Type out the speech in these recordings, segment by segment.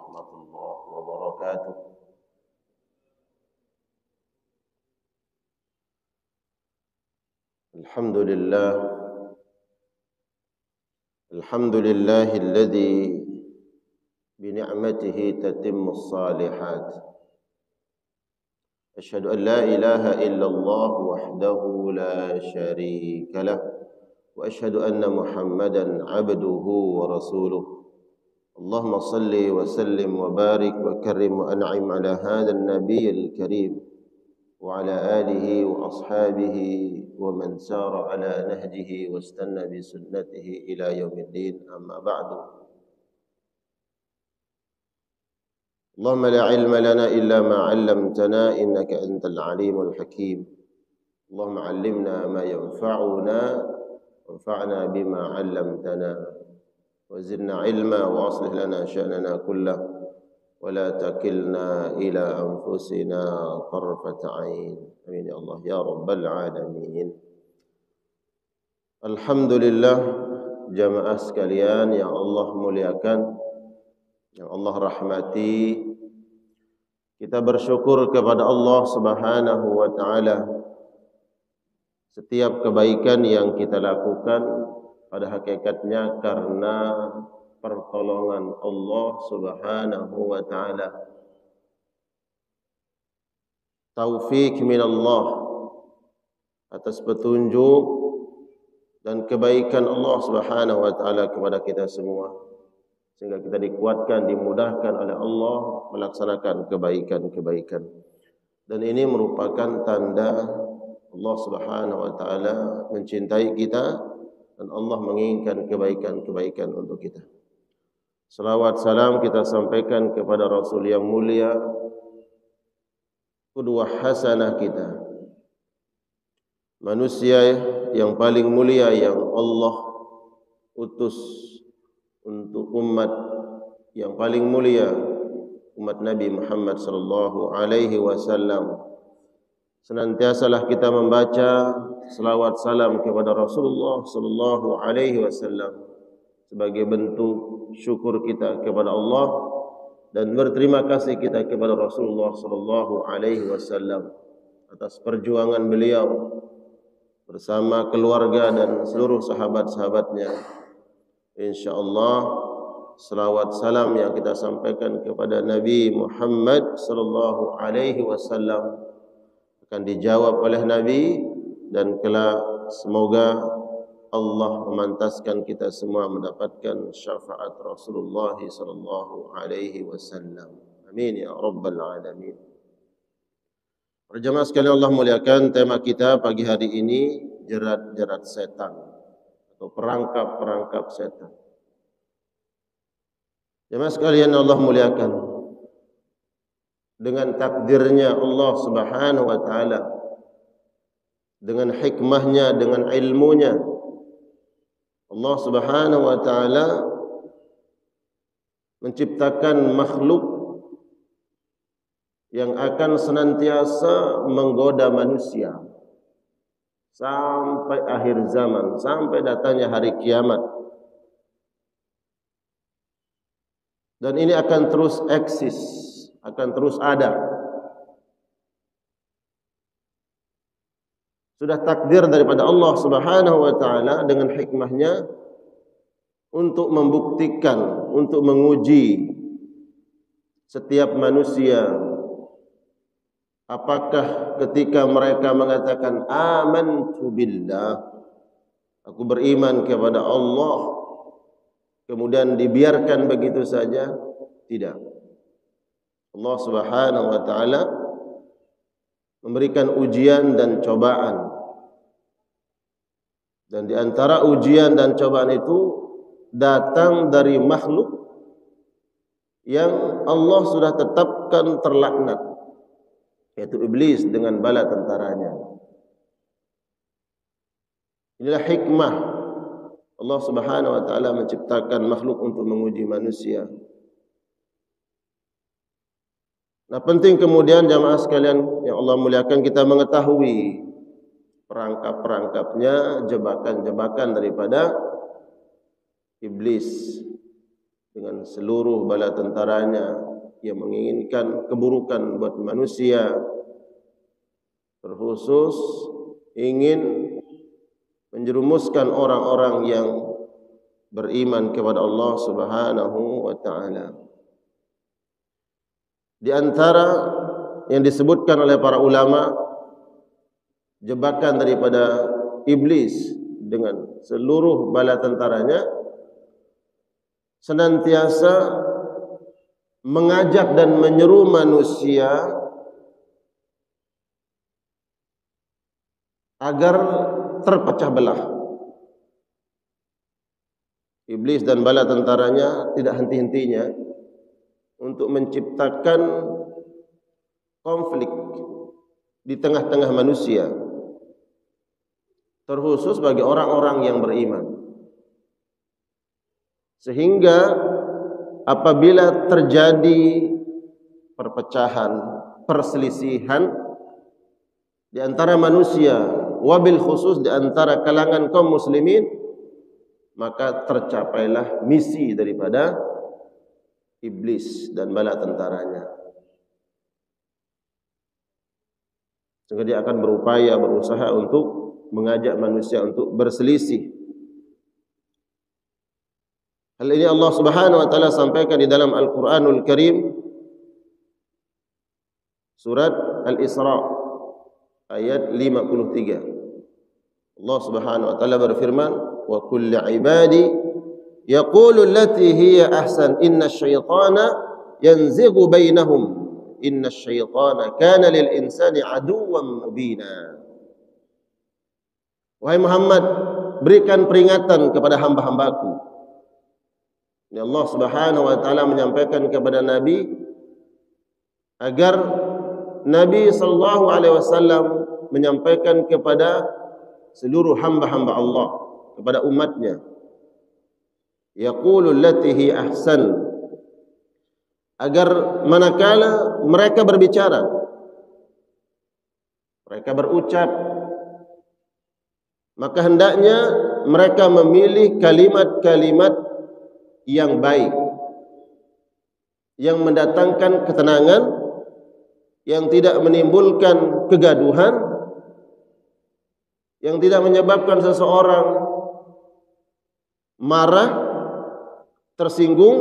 ورحمة الله وبركاته. الحمد لله الذي بنعمته تتم الصالحات. أشهد أن لا إله إلا الله وحده لا شريك له، وأشهد أن محمدا عبده ورسوله. اللهم صل وسلم وبارك وكرم وأنعم على هذا النبي الكريم وعلى آله وأصحابه ومن سار على نهجه واستنى بسنته إلى يوم الدين. أما بعد، اللهم لا علم لنا إلا ما علمتنا إنك أنت العليم الحكيم. اللهم علمنا ما ينفعنا وانفعنا بما علمتنا وزدنا علما وأصلح لنا شأننا كله ولا تكلنا إلى أنفسنا طرفة عين. آمين يا الله يا رب العالمين. Alhamdulillah, jamaah sekalian yang Allah muliakan, yang Allah rahmati, kita bersyukur kepada Allah Subhanahu wa taala. Setiap kebaikan yang kita lakukan pada hakikatnya karena pertolongan Allah Subhanahu wa taala. Taufik min Allah, atas petunjuk dan kebaikan Allah Subhanahu wa taala kepada kita semua, sehingga kita dikuatkan, dimudahkan oleh Allah melaksanakan kebaikan-kebaikan. Dan ini merupakan tanda Allah Subhanahu wa taala mencintai kita dan Allah menginginkan kebaikan-kebaikan untuk kita. Salawat salam kita sampaikan kepada Rasul yang mulia, qudwah hasanah kita, manusia yang paling mulia yang Allah utus untuk umat yang paling mulia, umat Nabi Muhammad sallallahu alaihi wasallam. Senantiasalah kita membaca selawat salam kepada Rasulullah sallallahu alaihi wasallam sebagai bentuk syukur kita kepada Allah dan berterima kasih kita kepada Rasulullah sallallahu alaihi wasallam atas perjuangan beliau bersama keluarga dan seluruh sahabat-sahabatnya. InsyaAllah selawat salam yang kita sampaikan kepada Nabi Muhammad sallallahu alaihi wasallam akan dijawab oleh Nabi, dan kelak semoga Allah memantaskan kita semua mendapatkan syafaat Rasulullah sallallahu alaihi wasallam. Amin ya rabbal alamin. Para jemaah sekalian Allah muliakan, tema kita pagi hari ini jerat-jerat setan atau perangkap-perangkap setan. Jemaah sekalian Allah muliakan, dengan takdirnya Allah Subhanahu wa taala, dengan hikmahnya, dengan ilmunya, Allah Subhanahu wa taala menciptakan makhluk yang akan senantiasa menggoda manusia sampai akhir zaman, sampai datangnya hari kiamat. Dan ini akan terus eksis, akan terus ada. Sudah takdir daripada Allah Subhanahu wa taala dengan hikmahnya untuk membuktikan, untuk menguji setiap manusia. Apakah ketika mereka mengatakan amantu billah, aku beriman kepada Allah, kemudian dibiarkan begitu saja? Tidak. Allah Subhanahu wa taala memberikan ujian dan cobaan. Dan di antara ujian dan cobaan itu datang dari makhluk yang Allah sudah tetapkan terlaknat, yaitu iblis dengan bala tentaranya. Inilah hikmah Allah Subhanahu wa taala menciptakan makhluk untuk menguji manusia. Nah, penting kemudian jamaah sekalian yang Allah muliakan, kita mengetahui perangkap-perangkapnya, jebakan-jebakan daripada iblis. dengan seluruh bala tentaranya yang menginginkan keburukan buat manusia, terkhusus ingin menjerumuskan orang-orang yang beriman kepada Allah Subhanahu wa taala. Di antara yang disebutkan oleh para ulama, jebakan daripada iblis dengan seluruh bala tentaranya senantiasa mengajak dan menyeru manusia agar terpecah belah. Iblis dan bala tentaranya tidak henti-hentinya untuk menciptakan konflik di tengah-tengah manusia, terkhusus bagi orang-orang yang beriman. Sehingga apabila terjadi perpecahan, perselisihan di antara manusia, wabil khusus di antara kalangan kaum muslimin, maka tercapailah misi daripada iblis dan bala tentaranya. Sehingga dia akan berupaya, berusaha untuk mengajak manusia untuk berselisih. Hal ini Allah Subhanahu wa taala sampaikan di dalam Al-Qur'anul Karim, surat Al-Isra ayat 53. Allah Subhanahu wa taala berfirman, "Wa kullu 'ibadi yaqulu allati hiya ahsan innasyaitana yanzighu bainahum innasyaitana kana lil insani 'aduwwan mubina." Wahai Muhammad, berikan peringatan kepada hamba-hambaku. Ini Allah Subhanahu wa taala menyampaikan kepada Nabi agar Nabi sallallahu alaihi wasallam menyampaikan kepada seluruh hamba-hamba Allah, kepada umatnya, yaqulu allati hi ahsan, agar manakala mereka berbicara, mereka berucap, maka hendaknya mereka memilih kalimat-kalimat yang baik, yang mendatangkan ketenangan, yang tidak menimbulkan kegaduhan, yang tidak menyebabkan seseorang marah, tersinggung,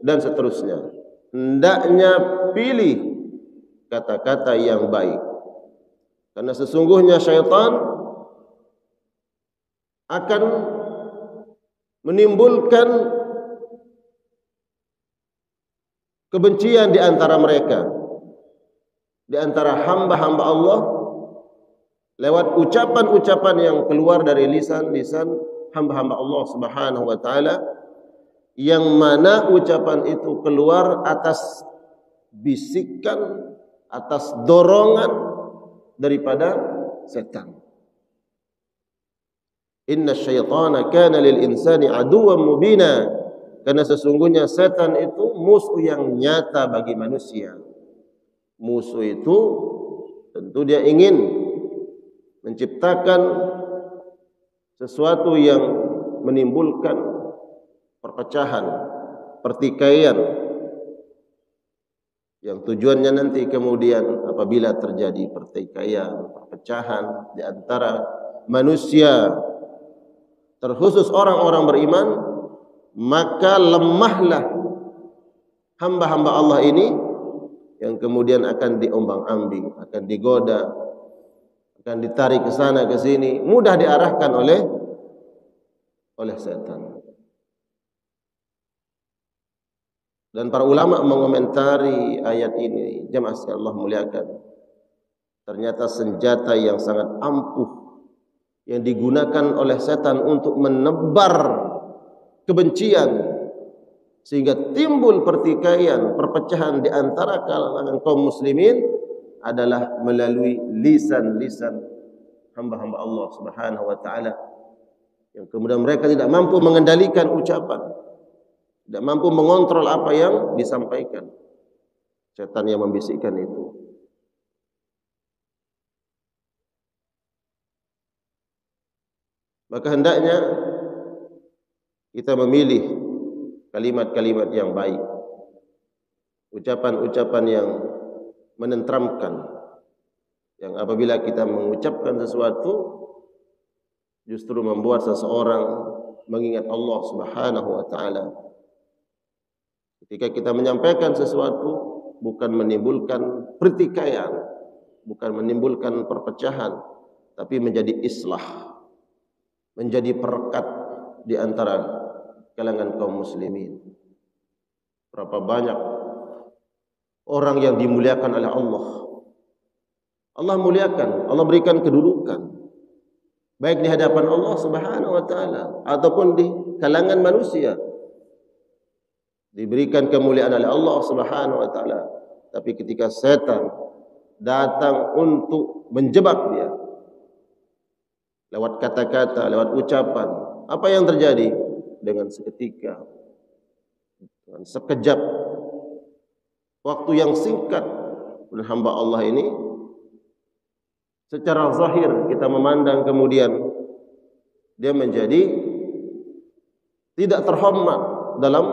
dan seterusnya. Hendaknya pilih kata-kata yang baik, karena sesungguhnya syaitan akan menimbulkan kebencian di antara mereka, di antara hamba-hamba Allah, lewat ucapan-ucapan yang keluar dari lisan-lisan hamba-hamba Allah Subhanahu wa taala, yang mana ucapan itu keluar atas bisikan, atas dorongan daripada setan. Inna syaitana kana lil insani aduwwan mubina. Karena sesungguhnya setan itu musuh yang nyata bagi manusia. Musuh itu tentu dia ingin menciptakan sesuatu yang menimbulkan perpecahan, pertikaian, yang tujuannya nanti kemudian apabila terjadi pertikaian, perpecahan di antara manusia, terkhusus orang-orang beriman, maka lemahlah hamba-hamba Allah ini, yang kemudian akan diombang-ambing, akan digoda, akan ditarik ke sana ke sini, mudah diarahkan oleh setan. Dan para ulama mengomentari ayat ini, jemaah sekalian Allah muliakan, ternyata senjata yang sangat ampuh yang digunakan oleh setan untuk menebar kebencian, sehingga timbul pertikaian, perpecahan di antara kalangan kaum muslimin, adalah melalui lisan-lisan hamba-hamba Allah Subhanahu wa taala, yang kemudian mereka tidak mampu mengendalikan ucapan, tidak mampu mengontrol apa yang disampaikan. Setan yang membisikkan itu. Maka hendaknya kita memilih kalimat-kalimat yang baik, ucapan-ucapan yang menenteramkan, yang apabila kita mengucapkan sesuatu justru membuat seseorang mengingat Allah Subhanahu wa taala. Ketika kita menyampaikan sesuatu bukan menimbulkan pertikaian, bukan menimbulkan perpecahan, tapi menjadi islah, menjadi perekat di antara kalangan kaum muslimin. Berapa banyak orang yang dimuliakan oleh Allah. Allah muliakan, Allah berikan kedudukan, baik di hadapan Allah Subhanahu wa taala ataupun di kalangan manusia. Diberikan kemuliaan oleh Allah Subhanahu wa taala. Tapi ketika setan datang untuk menjebak dia lewat kata-kata, lewat ucapan, apa yang terjadi? Dengan seketika, dengan sekejap waktu yang singkat, hamba Allah ini secara zahir kita memandang, kemudian dia menjadi tidak terhormat dalam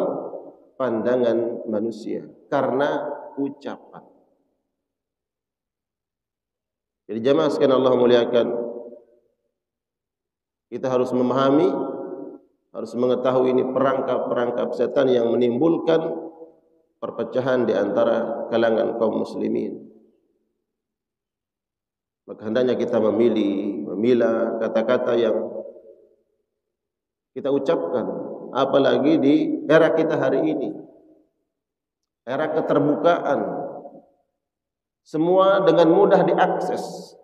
pandangan manusia karena ucapan. Jadi jamaah sekalian Allah muliakan, kita harus memahami, harus mengetahui ini perangkap-perangkap setan yang menimbulkan perpecahan di antara kalangan kaum muslimin. Maka hendaknya kita memilah kata-kata yang kita ucapkan, apalagi di era kita hari ini, era keterbukaan, semua dengan mudah diakses,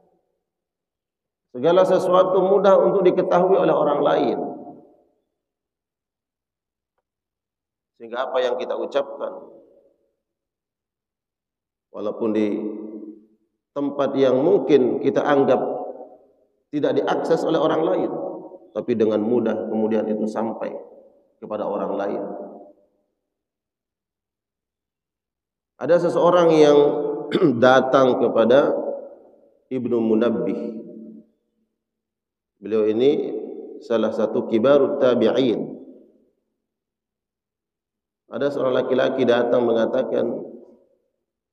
segala sesuatu mudah untuk diketahui oleh orang lain, sehingga apa yang kita ucapkan, walaupun di tempat yang mungkin kita anggap tidak diakses oleh orang lain, tapi dengan mudah kemudian itu sampai kepada orang lain. Ada seseorang yang datang kepada Ibnu Munabbih. Beliau ini salah satu kibarut tabi'in. Ada seorang laki-laki datang mengatakan,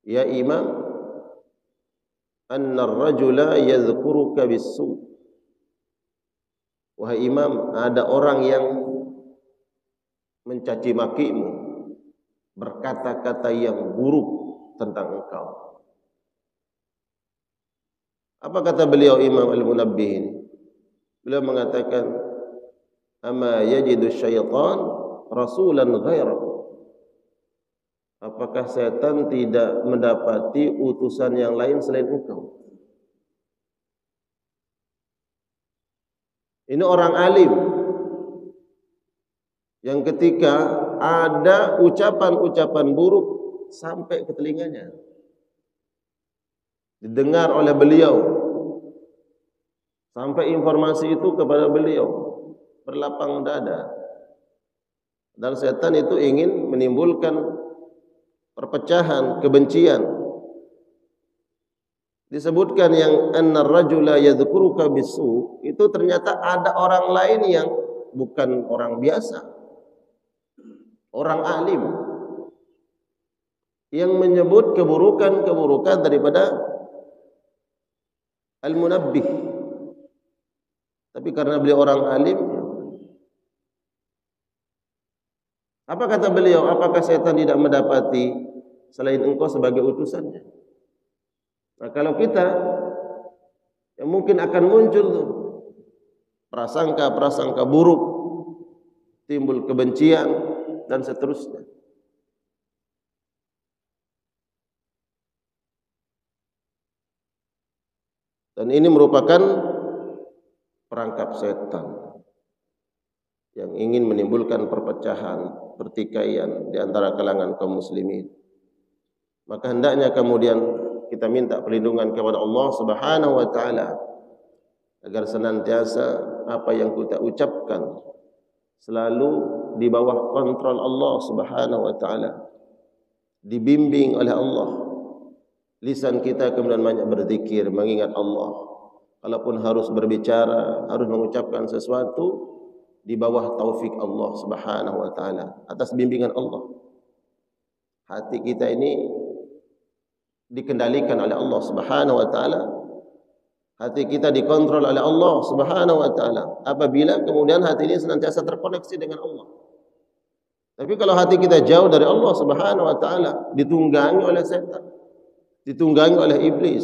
"Ya Imam, anna ar-rajula yadhkuruka bis-su." Wahai Imam, ada orang yang mencaci makimu, berkata-kata yang buruk tentang engkau. Apa kata beliau Imam Al-Munabbih ini? Beliau mengatakan, "Ama yajidu syaitan rasulan ghairahu?" Apakah setan tidak mendapati utusan yang lain selain engkau? Ini orang alim yang ketika ada ucapan-ucapan buruk sampai ke telinganya, didengar oleh beliau, sampai informasi itu kepada beliau, berlapang dada. Dan setan itu ingin menimbulkan perpecahan, kebencian. Disebutkan yang annar rajula yadhkuruka bisu, itu ternyata ada orang lain yang bukan orang biasa, orang alim, yang menyebut keburukan-keburukan daripada Al-Munabbih. Tapi karena beliau orang alim, apa kata beliau? Apakah setan tidak mendapati selain engkau sebagai utusannya? Nah, kalau kita yang mungkin akan muncul prasangka-prasangka buruk, timbul kebencian dan seterusnya. Dan ini merupakan perangkap setan yang ingin menimbulkan perpecahan, pertikaian di antara kalangan kaum muslimin. Maka hendaknya kemudian kita minta perlindungan kepada Allah Subhanahu wa taala agar senantiasa apa yang kita ucapkan selalu di bawah kontrol Allah Subhanahu wa taala, dibimbing oleh Allah. Lisan kita kemudian banyak berzikir, mengingat Allah. Kalaupun harus berbicara, harus mengucapkan sesuatu, di bawah taufik Allah Subhanahu wa taala, atas bimbingan Allah. Hati kita ini dikendalikan oleh Allah Subhanahu wa taala. Hati kita dikontrol oleh Allah Subhanahu wa taala. Apabila kemudian hati ini senantiasa terkoneksi dengan Allah. Tapi kalau hati kita jauh dari Allah Subhanahu wa taala, ditunggangi oleh setan, ditunggangi oleh iblis.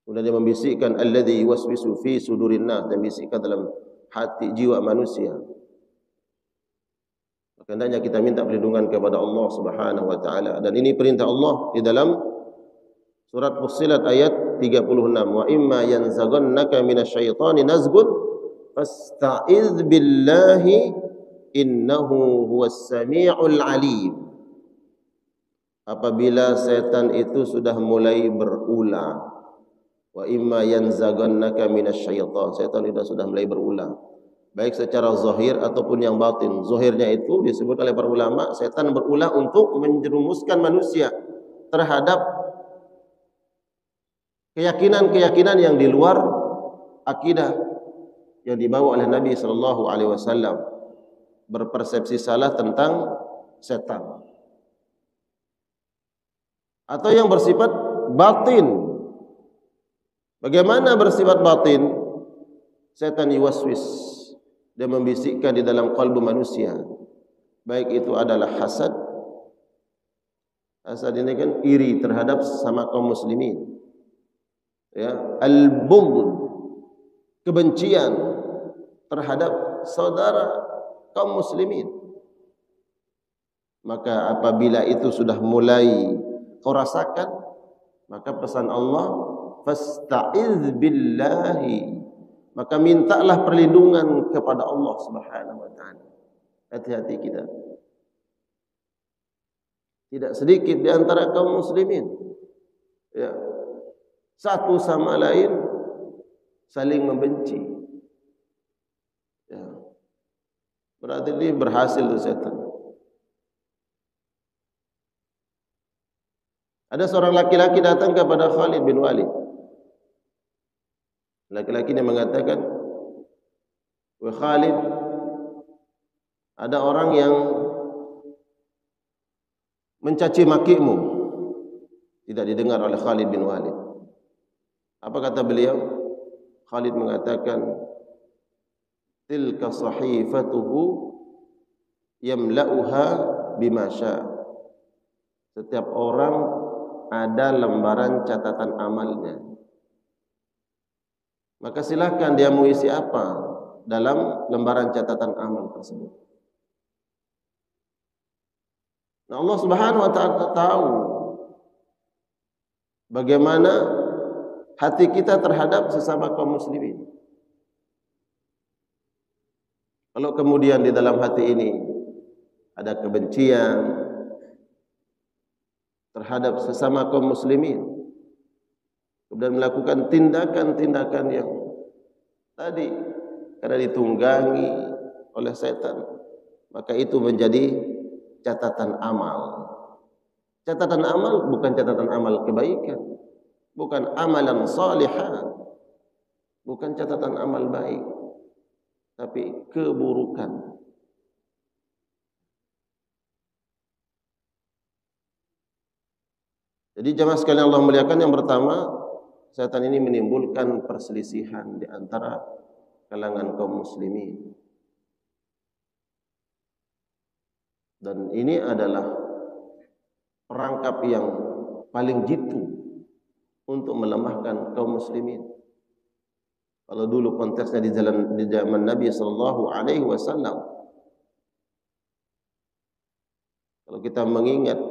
Kemudian dia membisikkan alladzi yuwaswisu fi sudurin nas, dan bisikkan dalam hati jiwa manusia. Maka hendaknya kita minta perlindungan kepada Allah Subhanahu wa taala, dan ini perintah Allah di dalam surat Fussilat ayat 36. Wa imma yanzaghannaka minasyaitani nazghun fasta'iz billahi innahu huwas samiul alim. Apabila setan itu sudah mulai berulah, wa imma yanzaghannaka minasyaitan, setan itu sudah mulai berulah, baik secara zahir ataupun yang batin. Zahirnya itu disebut oleh para ulama, setan berulah untuk menjerumuskan manusia terhadap keyakinan-keyakinan yang di luar akidah yang dibawa oleh Nabi sallallahu alaihi wasallam, berpersepsi salah tentang setan. Atau yang bersifat batin. Bagaimana bersifat batin? Setan yuwaswis, dia membisikkan di dalam kalbu manusia, baik itu adalah hasad. Hasad ini kan iri terhadap sama kaum muslimin, ya. Al-bughd, kebencian terhadap saudara kaum muslimin. Maka apabila itu sudah mulai kau rasakan, maka pesan Allah, fasta'iz billahi, maka mintalah perlindungan kepada Allah Subhanahu wa taala. Hati-hati kita. Tidak sedikit di antara kaum muslimin, ya, satu sama lain saling membenci. Ya. Berarti ini berhasil tuh setan. Ada seorang laki-laki datang kepada Khalid bin Walid. Laki-laki ini mengatakan, "Wahai Khalid, ada orang yang mencaci makimu." Tidak didengar oleh Khalid bin Walid. Apa kata beliau? Khalid mengatakan, "Tilka sahifatuhu yamla'uha bima syaa." Setiap orang ada lembaran catatan amalnya. Maka silakan dia mau isi apa dalam lembaran catatan amal tersebut. Nah, Allah Subhanahu wa taala tahu bagaimana hati kita terhadap sesama kaum muslimin. Kalau kemudian di dalam hati ini ada kebencian terhadap sesama kaum muslimin, kemudian melakukan tindakan-tindakan yang tadi karena ditunggangi oleh setan, maka itu menjadi catatan amal. Catatan amal bukan catatan amal kebaikan, bukan amalan salihan, bukan catatan amal baik, tapi keburukan. Jadi jemaah sekalian Allah muliakan, yang pertama, setan ini menimbulkan perselisihan di antara kalangan kaum muslimin. Dan ini adalah perangkap yang paling jitu untuk melemahkan kaum muslimin. Kalau dulu konteksnya di zaman Nabi sallallahu alaihi wasallam, kalau kita mengingat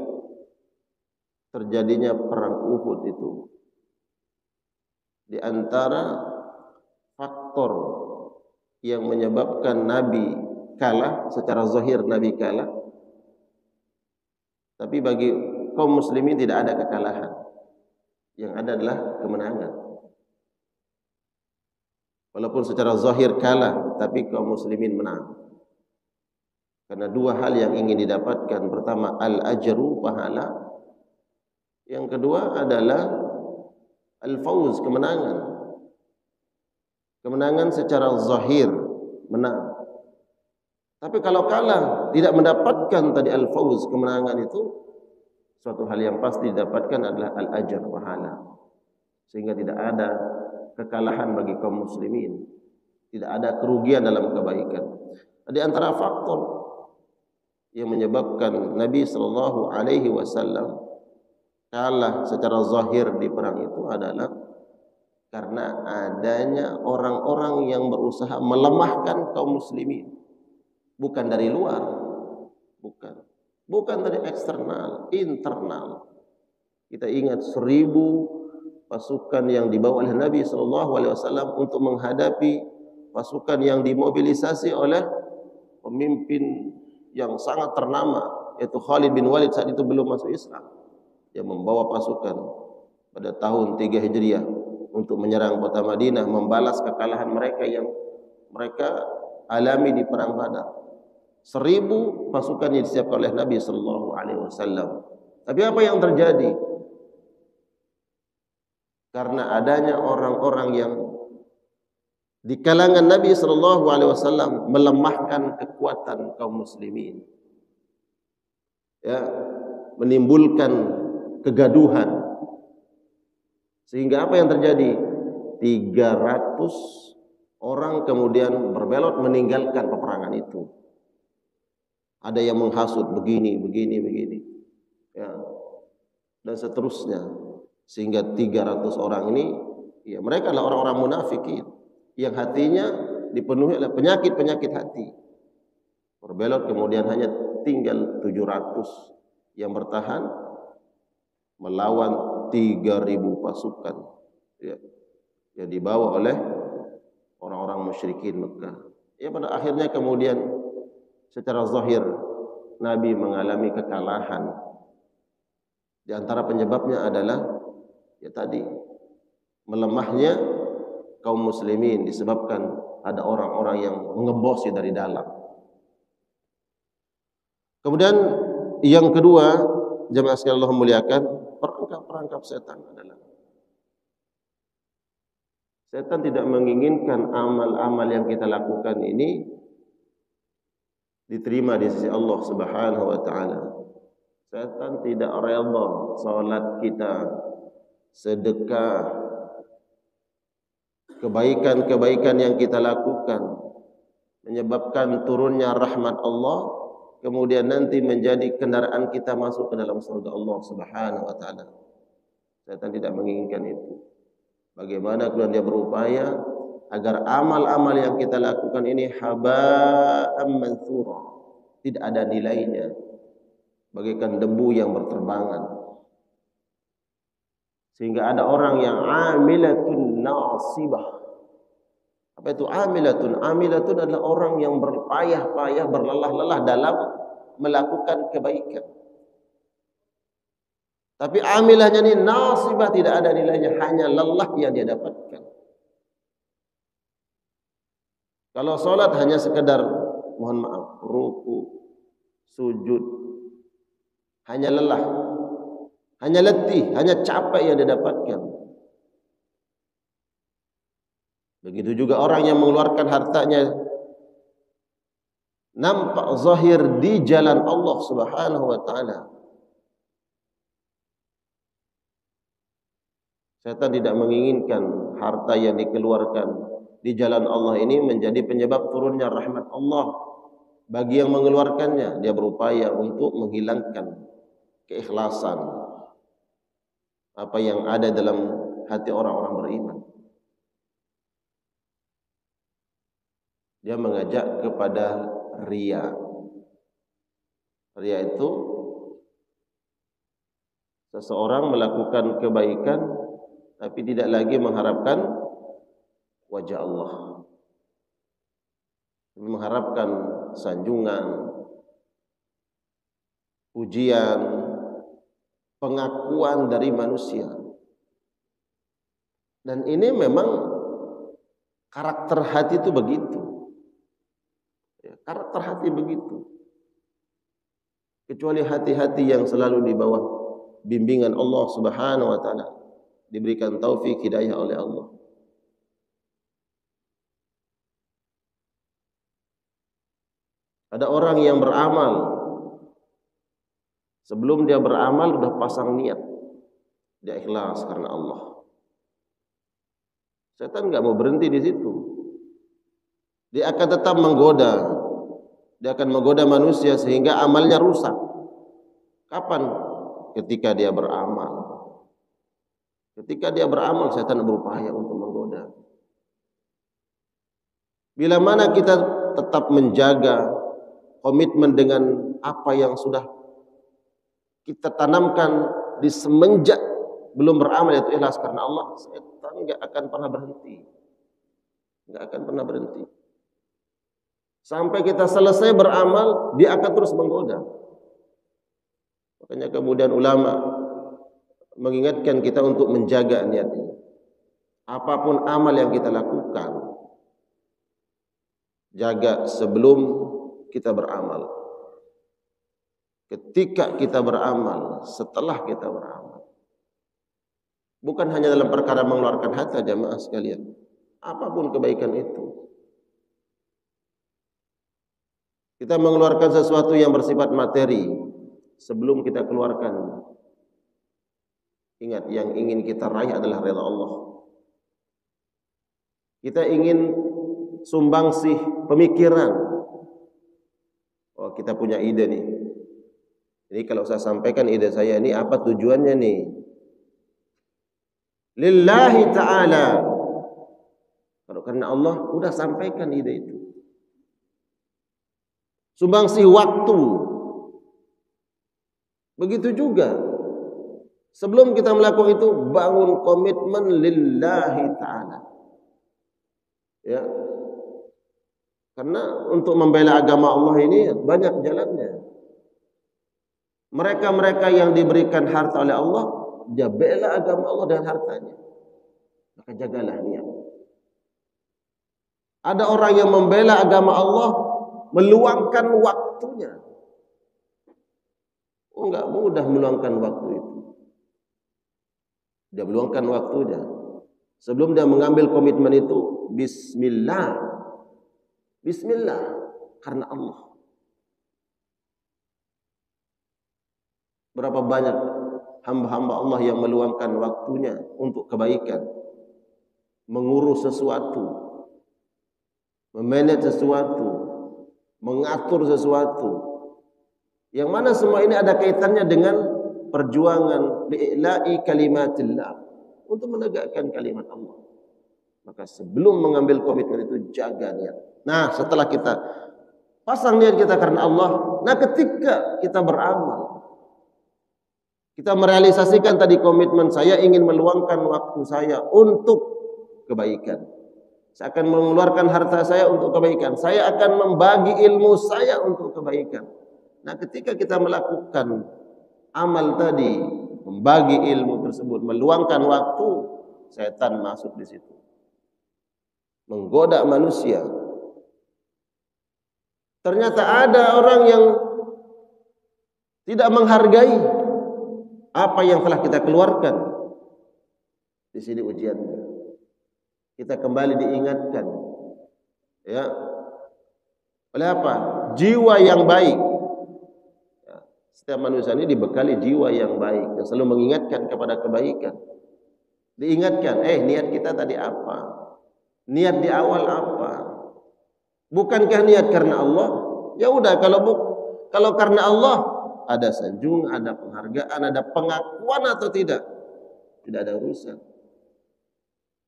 terjadinya perang Uhud itu, di antara faktor yang menyebabkan Nabi kalah, secara zahir Nabi kalah, tapi bagi kaum muslimin tidak ada kekalahan. Yang ada adalah kemenangan. Walaupun secara zahir kalah, tapi kaum muslimin menang. Karena dua hal yang ingin didapatkan. Pertama, al-ajru, pahala. Yang kedua adalah al-fawz, kemenangan. kemenangan secara zahir, menang. Tapi kalau kalah, tidak mendapatkan tadi al-fawz, kemenangan itu, suatu hal yang pasti didapatkan adalah al-ajr, pahala. Sehingga tidak ada kekalahan bagi kaum muslimin, tidak ada kerugian dalam kebaikan. Di antara faktor yang menyebabkan Nabi SAW kalah secara zahir di perang itu adalah karena adanya orang-orang yang berusaha melemahkan kaum muslimin. Bukan dari luar, bukan dari eksternal, internal. Kita ingat 1000 pasukan yang dibawa oleh Nabi SAW untuk menghadapi pasukan yang dimobilisasi oleh pemimpin yang sangat ternama, yaitu Khalid bin Walid, saat itu belum masuk Islam. Dia membawa pasukan pada tahun 3 Hijriah untuk menyerang kota Madinah, membalas kekalahan mereka yang mereka alami di perang Badar. 1000 pasukan yang disiapkan oleh Nabi SAW. Tapi apa yang terjadi? Karena adanya orang-orang yang di kalangan Nabi SAW melemahkan kekuatan kaum muslimin, ya, menimbulkan kegaduhan. Sehingga apa yang terjadi? 300 orang kemudian berbelot meninggalkan peperangan itu. Ada yang menghasut begini, ya, dan seterusnya. Sehingga 300 orang ini, ya, mereka adalah orang-orang munafikin yang hatinya dipenuhi oleh penyakit-penyakit hati. Berbelot kemudian hanya tinggal 700 yang bertahan melawan 3000 pasukan, ya, yang dibawa oleh orang-orang musyrikin Mekah. Ya, pada akhirnya kemudian secara zahir Nabi mengalami kekalahan. Di antara penyebabnya adalah, ya tadi, melemahnya kaum muslimin disebabkan ada orang-orang yang mengebosi dari dalam. Kemudian yang kedua, jemaah sekalian Allah muliakan, perangkap setan adalah setan tidak menginginkan amal-amal yang kita lakukan ini diterima di sisi Allah Subhanahu wa taala. Setan tidak redha salat kita, sedekah, kebaikan-kebaikan yang kita lakukan menyebabkan turunnya rahmat Allah, kemudian nanti menjadi kendaraan kita masuk ke dalam surga Allah Subhanahu wa taala. Setan tidak menginginkan itu. Bagaimana kalau dia berupaya agar amal-amal yang kita lakukan ini haba'an manthura, tidak ada nilainya, bagaikan debu yang berterbangan. Sehingga ada orang yang amilatun nasibah. Apa itu amilatun? Amilatun adalah orang yang berpayah-payah, berlelah-lelah dalam melakukan kebaikan. Tapi amilahnya ini nasibah, tidak ada nilainya, hanya lelah yang dia dapatkan. Kalau solat hanya sekedar, mohon maaf, ruku, sujud, hanya lelah, hanya letih, hanya capek yang didapatkan. Begitu juga orang yang mengeluarkan hartanya nampak zahir di jalan Allah Subhanahu wa taala. Setan tidak menginginkan harta yang dikeluarkan di jalan Allah ini menjadi penyebab turunnya rahmat Allah bagi yang mengeluarkannya. Dia berupaya untuk menghilangkan keikhlasan apa yang ada dalam hati orang-orang beriman. Dia mengajak kepada riya. Riya itu seseorang melakukan kebaikan tapi tidak lagi mengharapkan wajah Allah, mengharapkan sanjungan, pujian, pengakuan dari manusia. Dan ini memang karakter hati itu begitu. Karakter hati begitu. Kecuali hati-hati yang selalu di bawah bimbingan Allah Subhanahu wa taala, diberikan taufik hidayah oleh Allah. Ada orang yang beramal, sebelum dia beramal udah pasang niat, dia ikhlas karena Allah. Setan nggak mau berhenti di situ. Dia akan tetap menggoda. Dia akan menggoda manusia sehingga amalnya rusak. Kapan? Ketika dia beramal. Ketika dia beramal, setan berupaya untuk menggoda. Bila mana kita tetap menjaga komitmen dengan apa yang sudah kita tanamkan di semenjak belum beramal, yaitu ikhlas karena Allah, setan nggak akan pernah berhenti. Nggak akan pernah berhenti. Sampai kita selesai beramal, dia akan terus menggoda. Makanya kemudian ulama mengingatkan kita untuk menjaga niat ini. Apapun amal yang kita lakukan, jaga sebelum kita beramal. Ketika kita beramal, setelah kita beramal. Bukan hanya dalam perkara mengeluarkan harta, jamaah sekalian. Apapun kebaikan itu. Kita mengeluarkan sesuatu yang bersifat materi sebelum kita keluarkan. Ingat, yang ingin kita raih adalah rela Allah. Kita ingin sumbangsih pemikiran. Oh, kita punya ide nih. Jadi kalau saya sampaikan ide saya ini, apa tujuannya nih? Lillahi ta'ala. Kalau karena Allah, udah sampaikan ide itu. Sumbangsih waktu. Begitu juga. Sebelum kita melakukan itu, bangun komitmen lillahi ta'ala. Ya. Karena untuk membela agama Allah ini banyak jalannya. Mereka-mereka yang diberikan harta oleh Allah, dia bela agama Allah dengan hartanya. Maka jagalah niat. Ada orang yang membela agama Allah, meluangkan waktunya. Oh, enggak mudah meluangkan waktu itu. Dia meluangkan waktunya. Sebelum dia mengambil komitmen itu, bismillah. Bismillah karena Allah. Berapa banyak hamba-hamba Allah yang meluangkan waktunya untuk kebaikan, mengurus sesuatu, memanage sesuatu, mengatur sesuatu, yang mana semua ini ada kaitannya dengan perjuangan li'ila'i kalimatillah, untuk menegakkan kalimat Allah. Maka sebelum mengambil komitmen itu, jaga niat. Nah, setelah kita pasang niat kita karena Allah, nah ketika kita beramal, kita merealisasikan tadi komitmen, saya ingin meluangkan waktu saya untuk kebaikan. Saya akan mengeluarkan harta saya untuk kebaikan. Saya akan membagi ilmu saya untuk kebaikan. Nah, ketika kita melakukan amal tadi, membagi ilmu tersebut, meluangkan waktu, setan masuk di situ. Menggoda manusia. Ternyata ada orang yang tidak menghargai apa yang telah kita keluarkan. Di sini ujiannya. Kita kembali diingatkan. Ya. Oleh apa? Jiwa yang baik. Ya. Setiap manusia ini dibekali jiwa yang baik, yang selalu mengingatkan kepada kebaikan. Diingatkan, niat kita tadi apa? Niat di awal apa? Bukankah niat karena Allah? Ya udah, kalau karena Allah, ada sanjung, ada penghargaan, ada pengakuan atau tidak? Tidak ada urusan.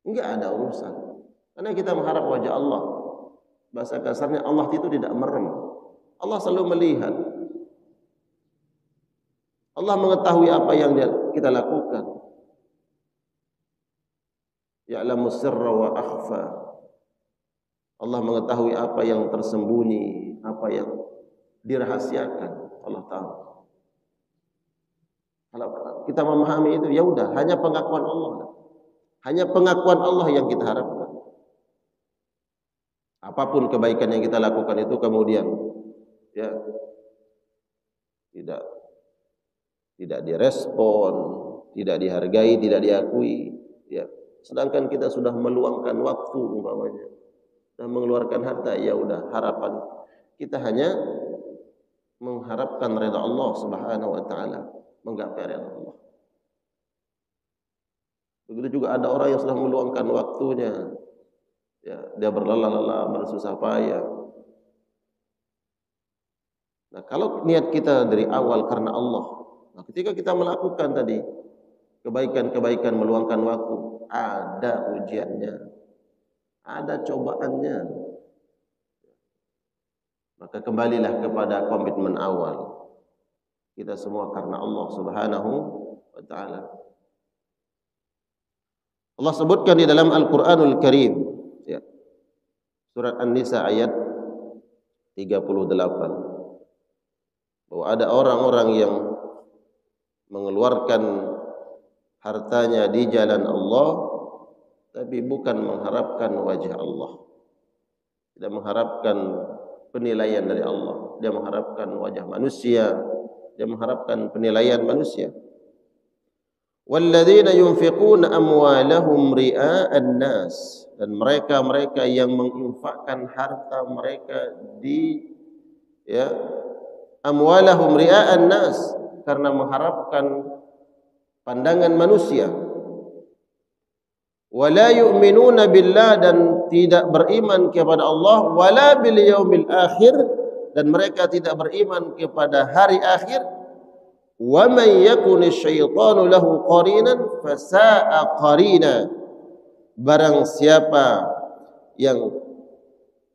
Enggak ada urusan. Karena kita mengharap wajah Allah. Bahasa kasarnya, Allah itu tidak merem. Allah selalu melihat. Allah mengetahui apa yang kita lakukan. Ya'lamu sirra wa akhfa. Allah mengetahui apa yang tersembunyi, apa yang dirahasiakan. Allah tahu. Kalau kita memahami itu, ya udah, hanya pengakuan Allah. Hanya pengakuan Allah yang kita harapkan. Apapun kebaikan yang kita lakukan itu kemudian ya tidak direspon, tidak dihargai, tidak diakui, ya. Sedangkan kita sudah meluangkan waktu umpamanya dan mengeluarkan harta, ya udah, harapan kita hanya mengharapkan redha Allah Subhanahu wa taala, menggapai redha Allah. Begitu juga ada orang yang sudah meluangkan waktunya, ya, dia berlelah-lelah, bersusah payah. Nah, kalau niat kita dari awal karena Allah, nah ketika kita melakukan tadi kebaikan-kebaikan, meluangkan waktu, ada ujiannya, ada cobaannya, maka kembalilah kepada komitmen awal. Kita semua karena Allah Subhanahu wa taala. Allah sebutkan di dalam Al-Qur'anul Karim, ya, surat An-Nisa ayat 38, bahwa ada orang-orang yang mengeluarkan hartanya di jalan Allah, tapi bukan mengharapkan wajah Allah, tidak mengharapkan penilaian dari Allah, dia mengharapkan wajah manusia, dia mengharapkan penilaian manusia. Walladzina yunfiquna amwalahum ria'an nas, dan mereka-mereka yang menginfakkan harta mereka di, ya, amwalahum ria'an nas, karena mengharapkan pandangan manusia. Wala yu'minuna billah, dan tidak beriman kepada Allah, wala bil yaumil akhir, dan mereka tidak beriman kepada hari akhir. Wa man yakuni syaitanu lahu qarinan fasa'a qarina, barang siapa yang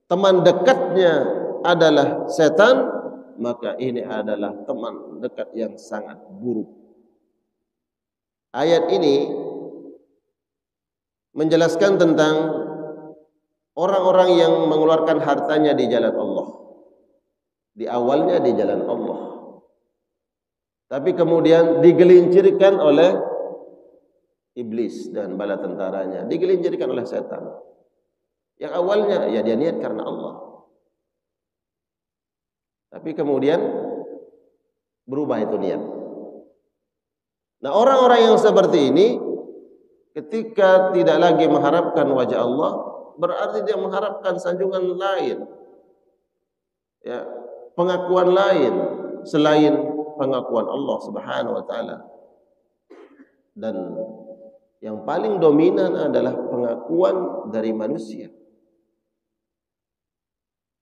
teman dekatnya adalah setan, maka ini adalah teman dekat yang sangat buruk. Ayat ini menjelaskan tentang orang-orang yang mengeluarkan hartanya di jalan Allah. Di awalnya di jalan Allah, tapi kemudian digelincirkan oleh iblis dan bala tentaranya, digelincirkan oleh setan. Yang awalnya ya dia niat karena Allah, tapi kemudian berubah itu niat. Nah, orang-orang yang seperti ini ketika tidak lagi mengharapkan wajah Allah, berarti dia mengharapkan sanjungan lain, ya, pengakuan lain selain pengakuan Allah Subhanahu wa taala. Dan yang paling dominan adalah pengakuan dari manusia.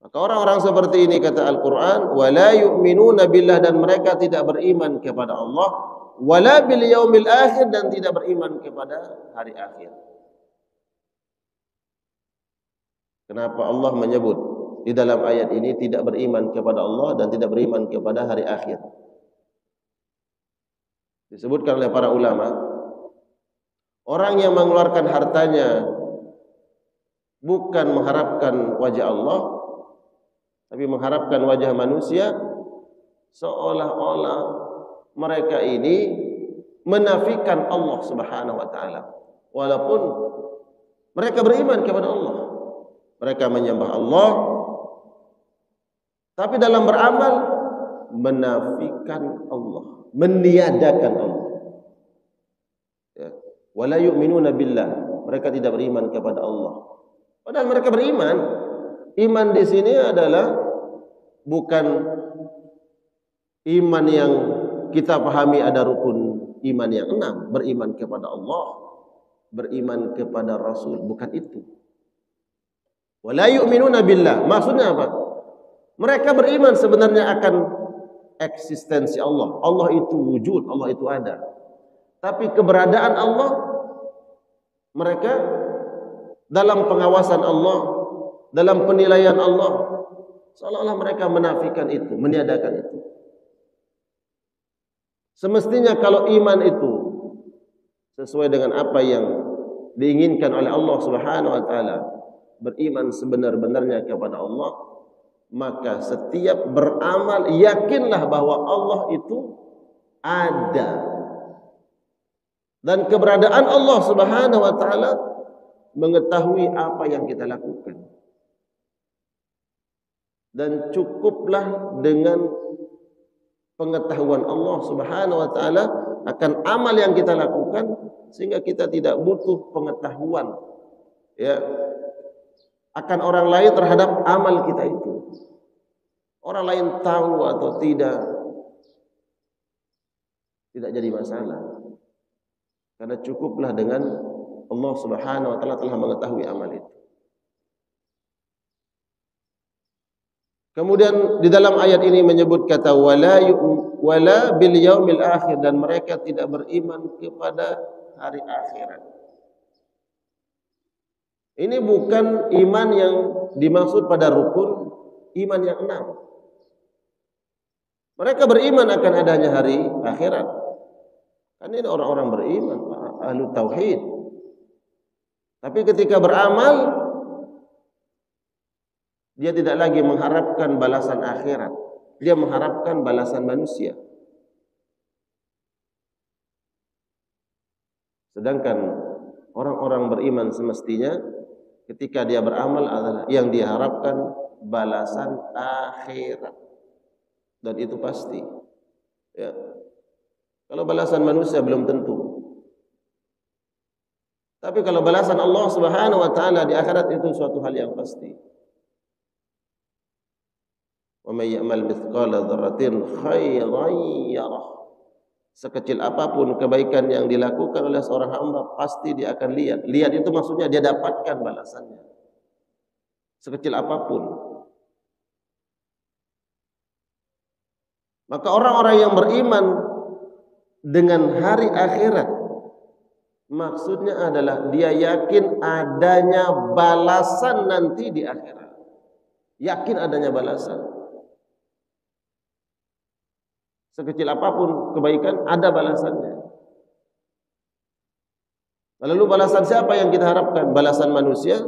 Maka orang-orang seperti ini, kata Al-Qur'an, wala yu'minuna billah, dan mereka tidak beriman kepada Allah, wala bil yaumil akhir, dan tidak beriman kepada hari akhir. Kenapa Allah menyebut di dalam ayat ini tidak beriman kepada Allah dan tidak beriman kepada hari akhir? Disebutkan oleh para ulama, orang yang mengeluarkan hartanya bukan mengharapkan wajah Allah, tapi mengharapkan wajah manusia, seolah-olah mereka ini menafikan Allah Subhanahu wa taala. Walaupun mereka beriman kepada Allah, mereka menyembah Allah, tapi dalam beramal menafikan Allah, meniadakan Allah. Ya. Wala yu'minuna billah, mereka tidak beriman kepada Allah. Padahal mereka beriman. Iman di sini adalah bukan iman yang kita pahami ada rukun iman yang 6, beriman kepada Allah, beriman kepada Rasul, bukan itu. Wala yu'minuna billah, maksudnya apa? Mereka beriman sebenarnya akan eksistensi Allah. Allah itu wujud, Allah itu ada. Tapi keberadaan Allah, mereka dalam pengawasan Allah, dalam penilaian Allah, seolah-olah mereka menafikan itu, meniadakan itu. Semestinya kalau iman itu sesuai dengan apa yang diinginkan oleh Allah Subhanahu wa taala, beriman sebenar-benarnya kepada Allah, maka setiap beramal yakinlah bahwa Allah itu ada. Dan keberadaan Allah Subhanahu wa taala mengetahui apa yang kita lakukan. Dan cukuplah dengan pengetahuan Allah Subhanahu wa taala akan amal yang kita lakukan, sehingga kita tidak butuh pengetahuan, ya, akan orang lain terhadap amal kita itu. Orang lain tahu atau tidak jadi masalah. Karena cukuplah dengan Allah Subhanahu wa taala telah mengetahui amal itu. Kemudian di dalam ayat ini menyebut kata wala bil yaumil akhir, dan mereka tidak beriman kepada hari akhirat. Ini bukan iman yang dimaksud pada rukun iman yang 6. Mereka beriman akan adanya hari akhirat. Kan ini orang-orang beriman, ahlu tauhid. Tapi ketika beramal, dia tidak lagi mengharapkan balasan akhirat. Dia mengharapkan balasan manusia. Sedangkan orang-orang beriman semestinya ketika dia beramal adalah yang diharapkan balasan akhirat. Dan itu pasti. Ya. Kalau balasan manusia belum tentu. Tapi kalau balasan Allah Subhanahu wa taala di akhirat itu suatu hal yang pasti. Wa may ya'mal mithqala dzarratin khairan yarah. Sekecil apapun kebaikan yang dilakukan oleh seorang hamba, pasti dia akan lihat. Lihat itu maksudnya dia dapatkan balasannya. Sekecil apapun. Maka orang-orang yang beriman dengan hari akhirat, maksudnya adalah dia yakin adanya balasan nanti di akhirat. Yakin adanya balasan. Sekecil apapun kebaikan, ada balasannya. Lalu balasan siapa yang kita harapkan? Balasan manusia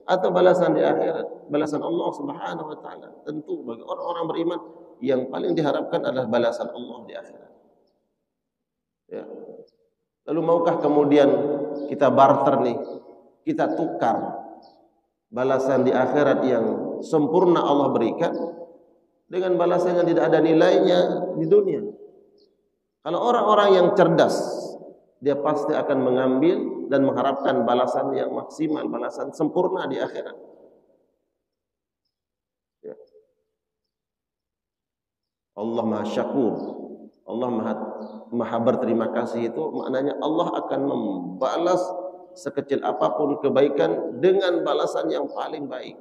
atau balasan di akhirat? Balasan Allah Subhanahu wa taala. Tentu bagi orang-orang beriman yang paling diharapkan adalah balasan Allah di akhirat. Ya. Lalu maukah kemudian kita barter nih, kita tukar balasan di akhirat yang sempurna Allah berikan dengan balasan yang tidak ada nilainya di dunia? Kalau orang-orang yang cerdas, dia pasti akan mengambil dan mengharapkan balasan yang maksimal, balasan sempurna di akhirat. Ya. Allah Maha Syakur, Allah Maha berterima kasih, itu maknanya Allah akan membalas sekecil apapun kebaikan dengan balasan yang paling baik.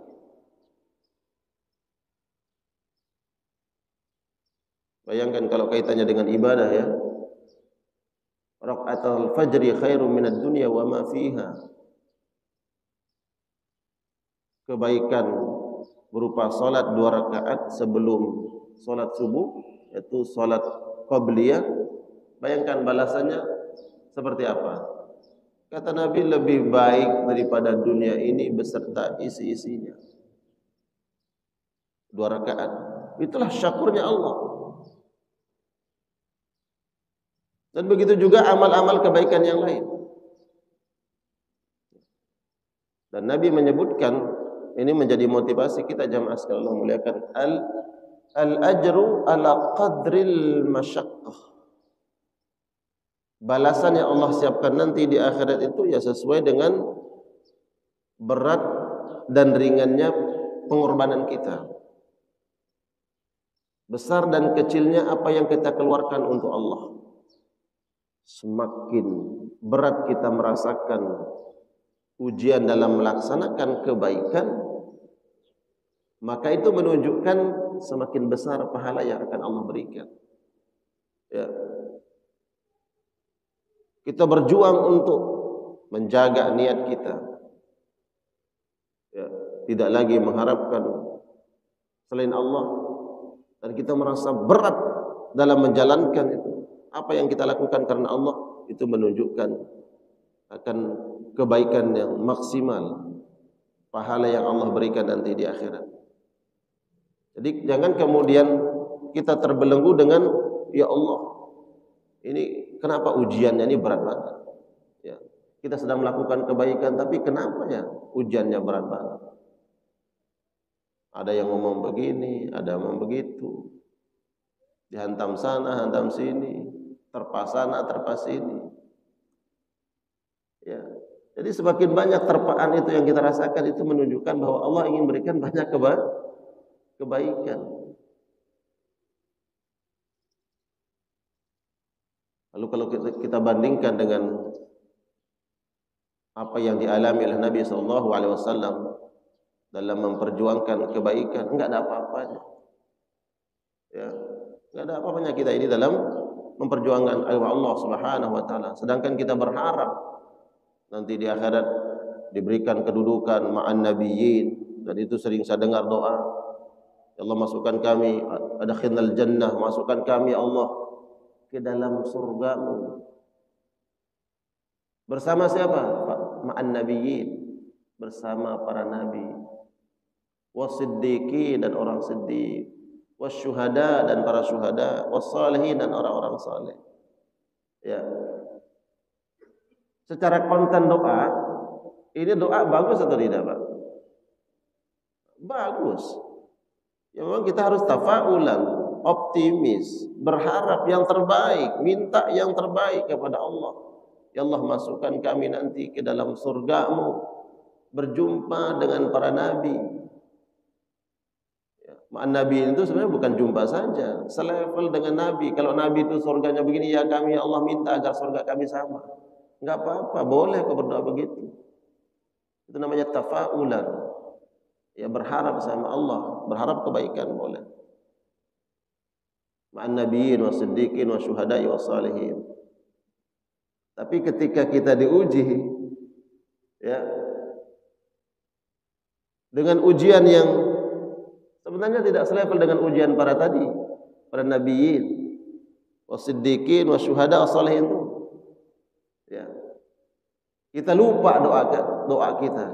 Bayangkan kalau kaitannya dengan ibadah, ya. Raka'atul fajri khairum minad dunya wa ma fiha. Kebaikan berupa salat 2 rakaat sebelum salat subuh, yaitu salat qabliyah. Bayangkan balasannya seperti apa? Kata Nabi, lebih baik daripada dunia ini beserta isi-isinya. 2 rakaat. Itulah syakurnya Allah. Dan begitu juga amal-amal kebaikan yang lain. Dan Nabi menyebutkan, ini menjadi motivasi kita jamaah sekalian Allah muliakan, al-ajru ala qadril masyaqqah. Balasan yang Allah siapkan nanti di akhirat itu ya sesuai dengan berat dan ringannya pengorbanan kita. Besar dan kecilnya apa yang kita keluarkan untuk Allah. Semakin berat kita merasakan ujian dalam melaksanakan kebaikan, maka itu menunjukkan semakin besar pahala yang akan Allah berikan. Ya. Kita berjuang untuk menjaga niat kita. Ya. Tidak lagi mengharapkan selain Allah, dan kita merasa berat dalam menjalankan itu. Apa yang kita lakukan karena Allah itu menunjukkan akan kebaikan yang maksimal, pahala yang Allah berikan nanti di akhirat. Jadi jangan kemudian kita terbelenggu dengan, ya Allah, ini kenapa ujiannya ini berat banget? Ya, kita sedang melakukan kebaikan, tapi kenapa ya ujiannya berat banget? Ada yang ngomong begini, ada yang ngomong begitu, dihantam sana, hantam sini, terpa sana, terpa sini. Ya. Jadi semakin banyak terpaan itu yang kita rasakan, itu menunjukkan bahwa Allah ingin berikan banyak kebaikan. Lalu kalau kita bandingkan dengan apa yang dialami oleh Nabi SAW dalam memperjuangkan kebaikan, enggak ada apa-apanya. Ya, enggak ada apa-apanya kita ini dalam memperjuangkan agama Allah Subhanahu wa taala. Sedangkan kita berharap nanti di akhirat diberikan kedudukan ma'an nabiyyin, dan itu sering saya dengar doa, ya Allah masukkan kami, adkhilnal jannah, masukkan kami Allah ke dalam surgamu. Bersama siapa? Ma'an nabiyyin, bersama para nabi, wasiddiqin dan orang siddiq, wasyuhada dan para syuhada, wassalihin dan orang-orang saleh. Ya. Secara konten doa, ini doa bagus atau tidak, Pak? Bagus. Ya memang kita harus tafaulan, optimis, berharap yang terbaik, minta yang terbaik kepada Allah. Ya Allah, masukkan kami nanti ke dalam surgamu, berjumpa dengan para nabi. Ya, nabi itu sebenarnya bukan jumpa saja, selevel dengan nabi. Kalau nabi itu surganya begini, ya kami ya Allah minta agar surga kami sama. Enggak apa-apa, boleh kau berdoa begitu. Itu namanya tafaulan. Ya berharap sama Allah, berharap kebaikan boleh. Ma'an nabiyyin wasiddiqin wasyuhada'i wassalihin. Tapi ketika kita diuji, ya, dengan ujian yang sebenarnya tidak selevel dengan ujian para tadi, para nabiyyin, wasiddiqin wasyuhada' wassalihin itu. Ya. Kita lupa doa kita.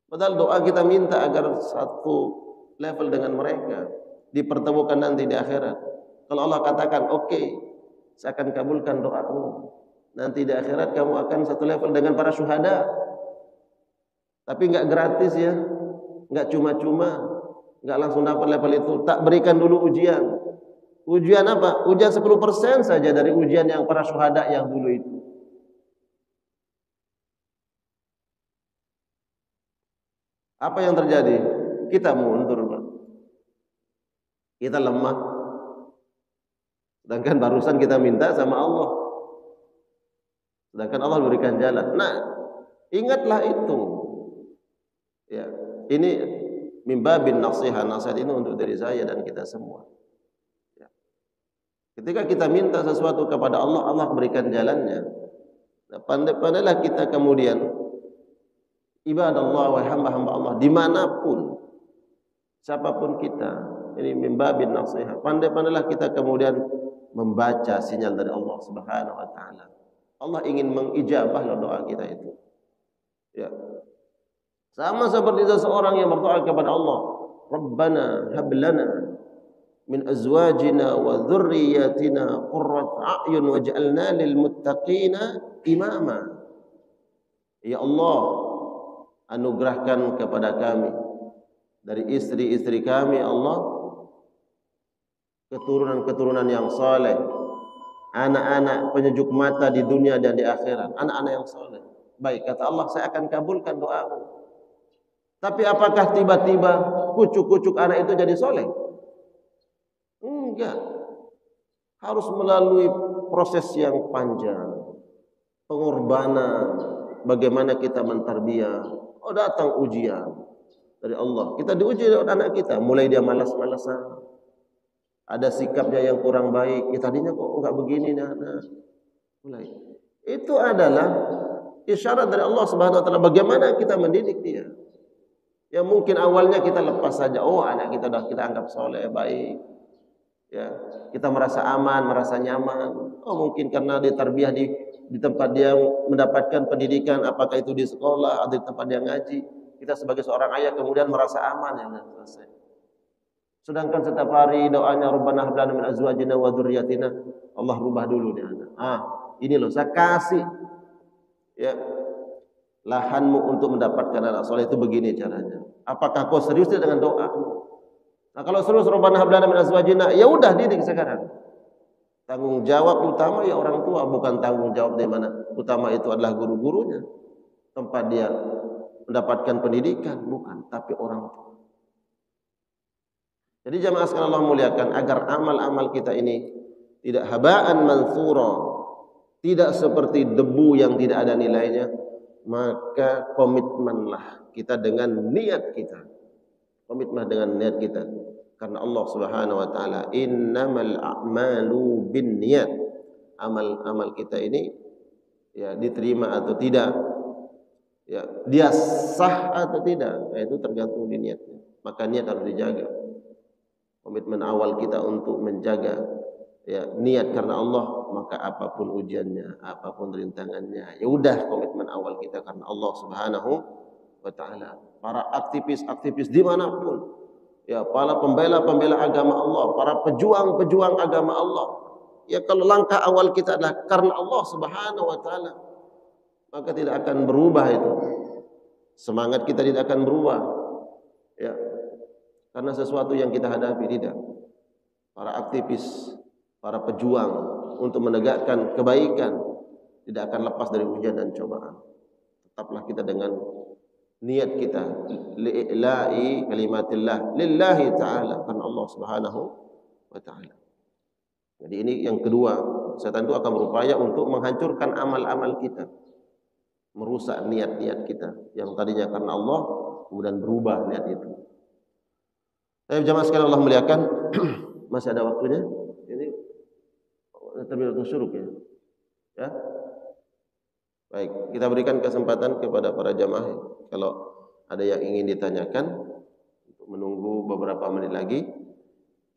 Padahal doa kita minta agar satu level dengan mereka, dipertemukan nanti di akhirat. Kalau Allah katakan, oke, saya akan kabulkan doamu. Nanti di akhirat kamu akan satu level dengan para syuhada. Tapi enggak gratis ya, enggak cuma-cuma, enggak langsung dapat level itu. Tak berikan dulu ujian. Ujian apa? Ujian 10% saja dari ujian yang para syuhada yang dulu itu. Apa yang terjadi? Kita mundur, Pak. Kita lemah. Sedangkan barusan kita minta sama Allah. Sedangkan Allah berikan jalan. Nah, ingatlah itu. Ya, ini mimbabin nasihat. Nasihat ini untuk diri saya dan kita semua. Ya. Ketika kita minta sesuatu kepada Allah, Allah berikan jalannya. Nah, pandai-pandailah kita kemudian ibadallah wa hamba-hamba Allah dimanapun, siapapun kita, ini mimbabin nasihat. Pandai-pandailah kita kemudian membaca sinyal dari Allah Subhanahu wa taala. Allah ingin mengijabah doa kita itu. Ya. Sama seperti seseorang yang berdoa kepada Allah, Rabbana hab lana min azwajina wa dzurriyyatina qurrata a'yun waj'alna lil muttaqina imama. Ya Allah, anugerahkan kepada kami dari istri-istri kami Allah keturunan-keturunan yang saleh, anak-anak penyejuk mata di dunia dan di akhirat, anak-anak yang saleh. Baik, kata Allah, saya akan kabulkan doamu. Tapi apakah tiba-tiba kucuk-kucuk anak itu jadi saleh? Enggak. Harus melalui proses yang panjang, pengorbanan, bagaimana kita mentarbiyah. Oh, datang ujian dari Allah. Kita diuji oleh anak kita, mulai dia malas-malasan. Ada sikapnya yang kurang baik. Tadinya kok enggak begini nih anak. Mulai. Itu adalah isyarat dari Allah Subhanahu wa taala bagaimana kita mendidik dia. Yang mungkin awalnya kita lepas saja. Oh, anak kita dah kita anggap soleh, baik. Ya, kita merasa aman, merasa nyaman. Oh, mungkin karena ditarbiyah di tempat dia mendapatkan pendidikan, apakah itu di sekolah atau di tempat dia ngaji. Kita sebagai seorang ayah kemudian merasa aman, ya, selesai. Sedangkan setiap hari doanya Rabbana hab lana min azwajina wa dzurriyyatina, Allah rubah dulu nih anak. Ini loh saya kasih, ya, lahanmu untuk mendapatkan anak soleh itu begini caranya. Apakah kau serius dengan doamu? Nah, kalau serius Rabbana hab lana min azwajina, ya udah didik sekarang. Tanggung jawab utama ya orang tua, bukan tanggung jawab di mana utama itu adalah guru-gurunya, tempat dia mendapatkan pendidikan, bukan, tapi orang tua. Jadi jamaah sekalian Allah muliakan, agar amal-amal kita ini tidak haba'an mansura, tidak seperti debu yang tidak ada nilainya, maka komitmenlah kita dengan niat kita. Komitmen dengan niat kita. Karena Allah Subhanahu wa taala, innamal a'malu binniyat. Amal-amal kita ini ya diterima atau tidak, ya dia sah atau tidak, nah, itu tergantung di niatnya. Maka niat harus dijaga. Komitmen awal kita untuk menjaga ya niat karena Allah, maka apapun ujiannya, apapun rintangannya, ya udah komitmen awal kita karena Allah Subhanahu wa taala. Para aktivis-aktivis dimanapun, ya para pembela-pembela agama Allah, para pejuang-pejuang agama Allah, ya kalau langkah awal kita adalah karena Allah Subhanahu wa taala, maka tidak akan berubah itu. Semangat kita tidak akan berubah. Ya. Karena sesuatu yang kita hadapi tidak. Para aktivis, para pejuang untuk menegakkan kebaikan tidak akan lepas dari ujian dan cobaan. Tetaplah kita dengan niat kita li'ila'i kalimatillah lillahi ta'ala, karena Allah Subhanahu wa ta'ala. Jadi ini yang kedua, setan itu akan berupaya untuk menghancurkan amal-amal kita, merusak niat-niat kita yang tadinya karena Allah kemudian berubah niat itu. Jamaah sekalian Allah muliakan, masih ada waktunya. Ini terbilang syuruk ya. Ya. Baik, kita berikan kesempatan kepada para jamaah kalau ada yang ingin ditanyakan, untuk menunggu beberapa menit lagi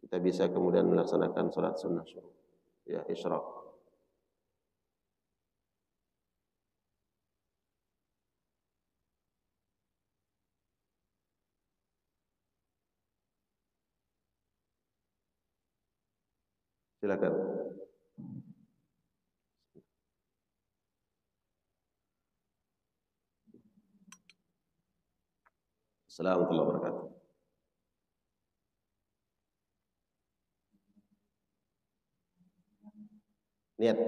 kita bisa kemudian melaksanakan salat sunnah syuruk. Ya, isyraq. Silakan. Assalamualaikum warahmatullahi wabarakatuh. Niat.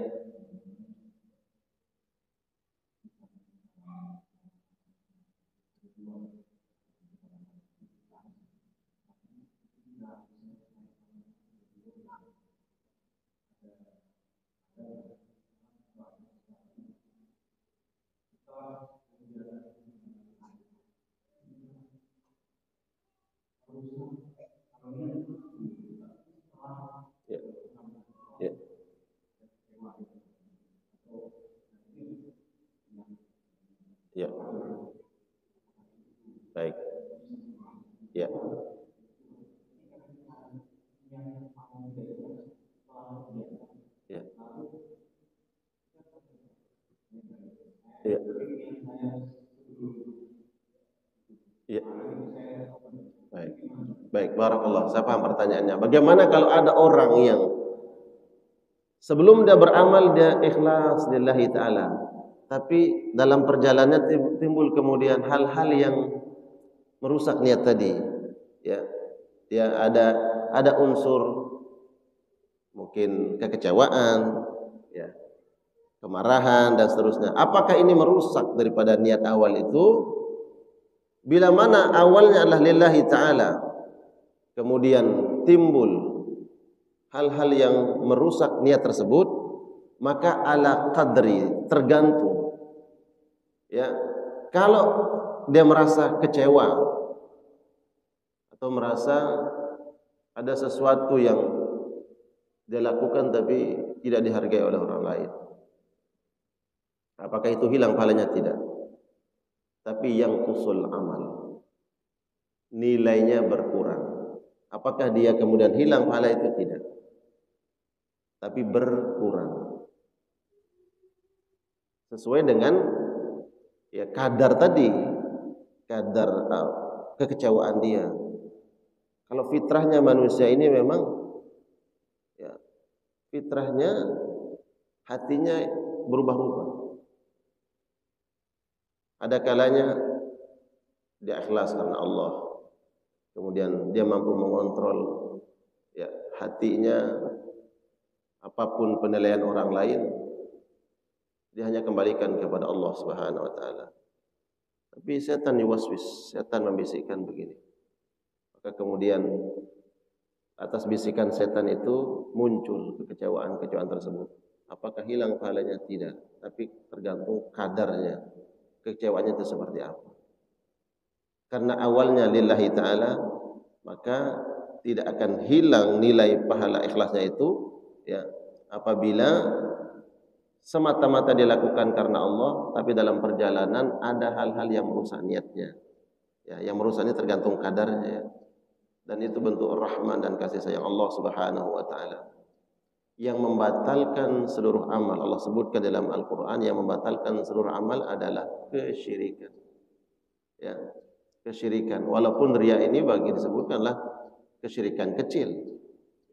Ya. Ya. Ya. Baik. Ya. Ya. Ya. Ya. Baik. Baik, barakallah. Saya paham pertanyaannya. Bagaimana kalau ada orang yang sebelum dia beramal dia ikhlas lillahi ta'ala, tapi dalam perjalanannya timbul kemudian hal-hal yang merusak niat tadi. Ya. Dia ada unsur mungkin kekecewaan, ya, kemarahan dan seterusnya. Apakah ini merusak daripada niat awal itu? Bila mana awalnya adalah lillahi ta'ala, kemudian timbul hal-hal yang merusak niat tersebut, maka ala qadri, tergantung. Ya, kalau dia merasa kecewa atau merasa ada sesuatu yang dia lakukan tapi tidak dihargai oleh orang lain, apakah itu hilang pahalanya? Tidak. Tapi yang kusul amal, nilainya berkurang. Apakah dia kemudian hilang pahala itu? Tidak. Tapi berkurang. Sesuai dengan ya kadar tadi, kadar kekecewaan dia. Kalau fitrahnya manusia ini memang ya fitrahnya hatinya berubah-ubah. Ada kalanya dia ikhlas karena Allah, kemudian dia mampu mengontrol ya hatinya, apapun penilaian orang lain dia hanya kembalikan kepada Allah Subhanahu wa taala. Tapi setan yuwaswis, setan membisikkan begini. Maka kemudian atas bisikan setan itu muncul kekecewaan tersebut. Apakah hilang pahalanya? Tidak, tapi tergantung kadarnya, kecewaannya itu seperti apa. Karena awalnya lillahi ta'ala, maka tidak akan hilang nilai pahala ikhlasnya itu ya apabila semata-mata dilakukan karena Allah, tapi dalam perjalanan ada hal-hal yang merusak niatnya. Ya, yang merusaknya tergantung kadarnya ya. Dan itu bentuk rahman dan kasih sayang Allah Subhanahu wa taala. Yang membatalkan seluruh amal, Allah sebutkan dalam Al-Qur'an, yang membatalkan seluruh amal adalah kesyirikan. Ya, kesyirikan. Walaupun riya ini bagi disebutkanlah kesyirikan kecil.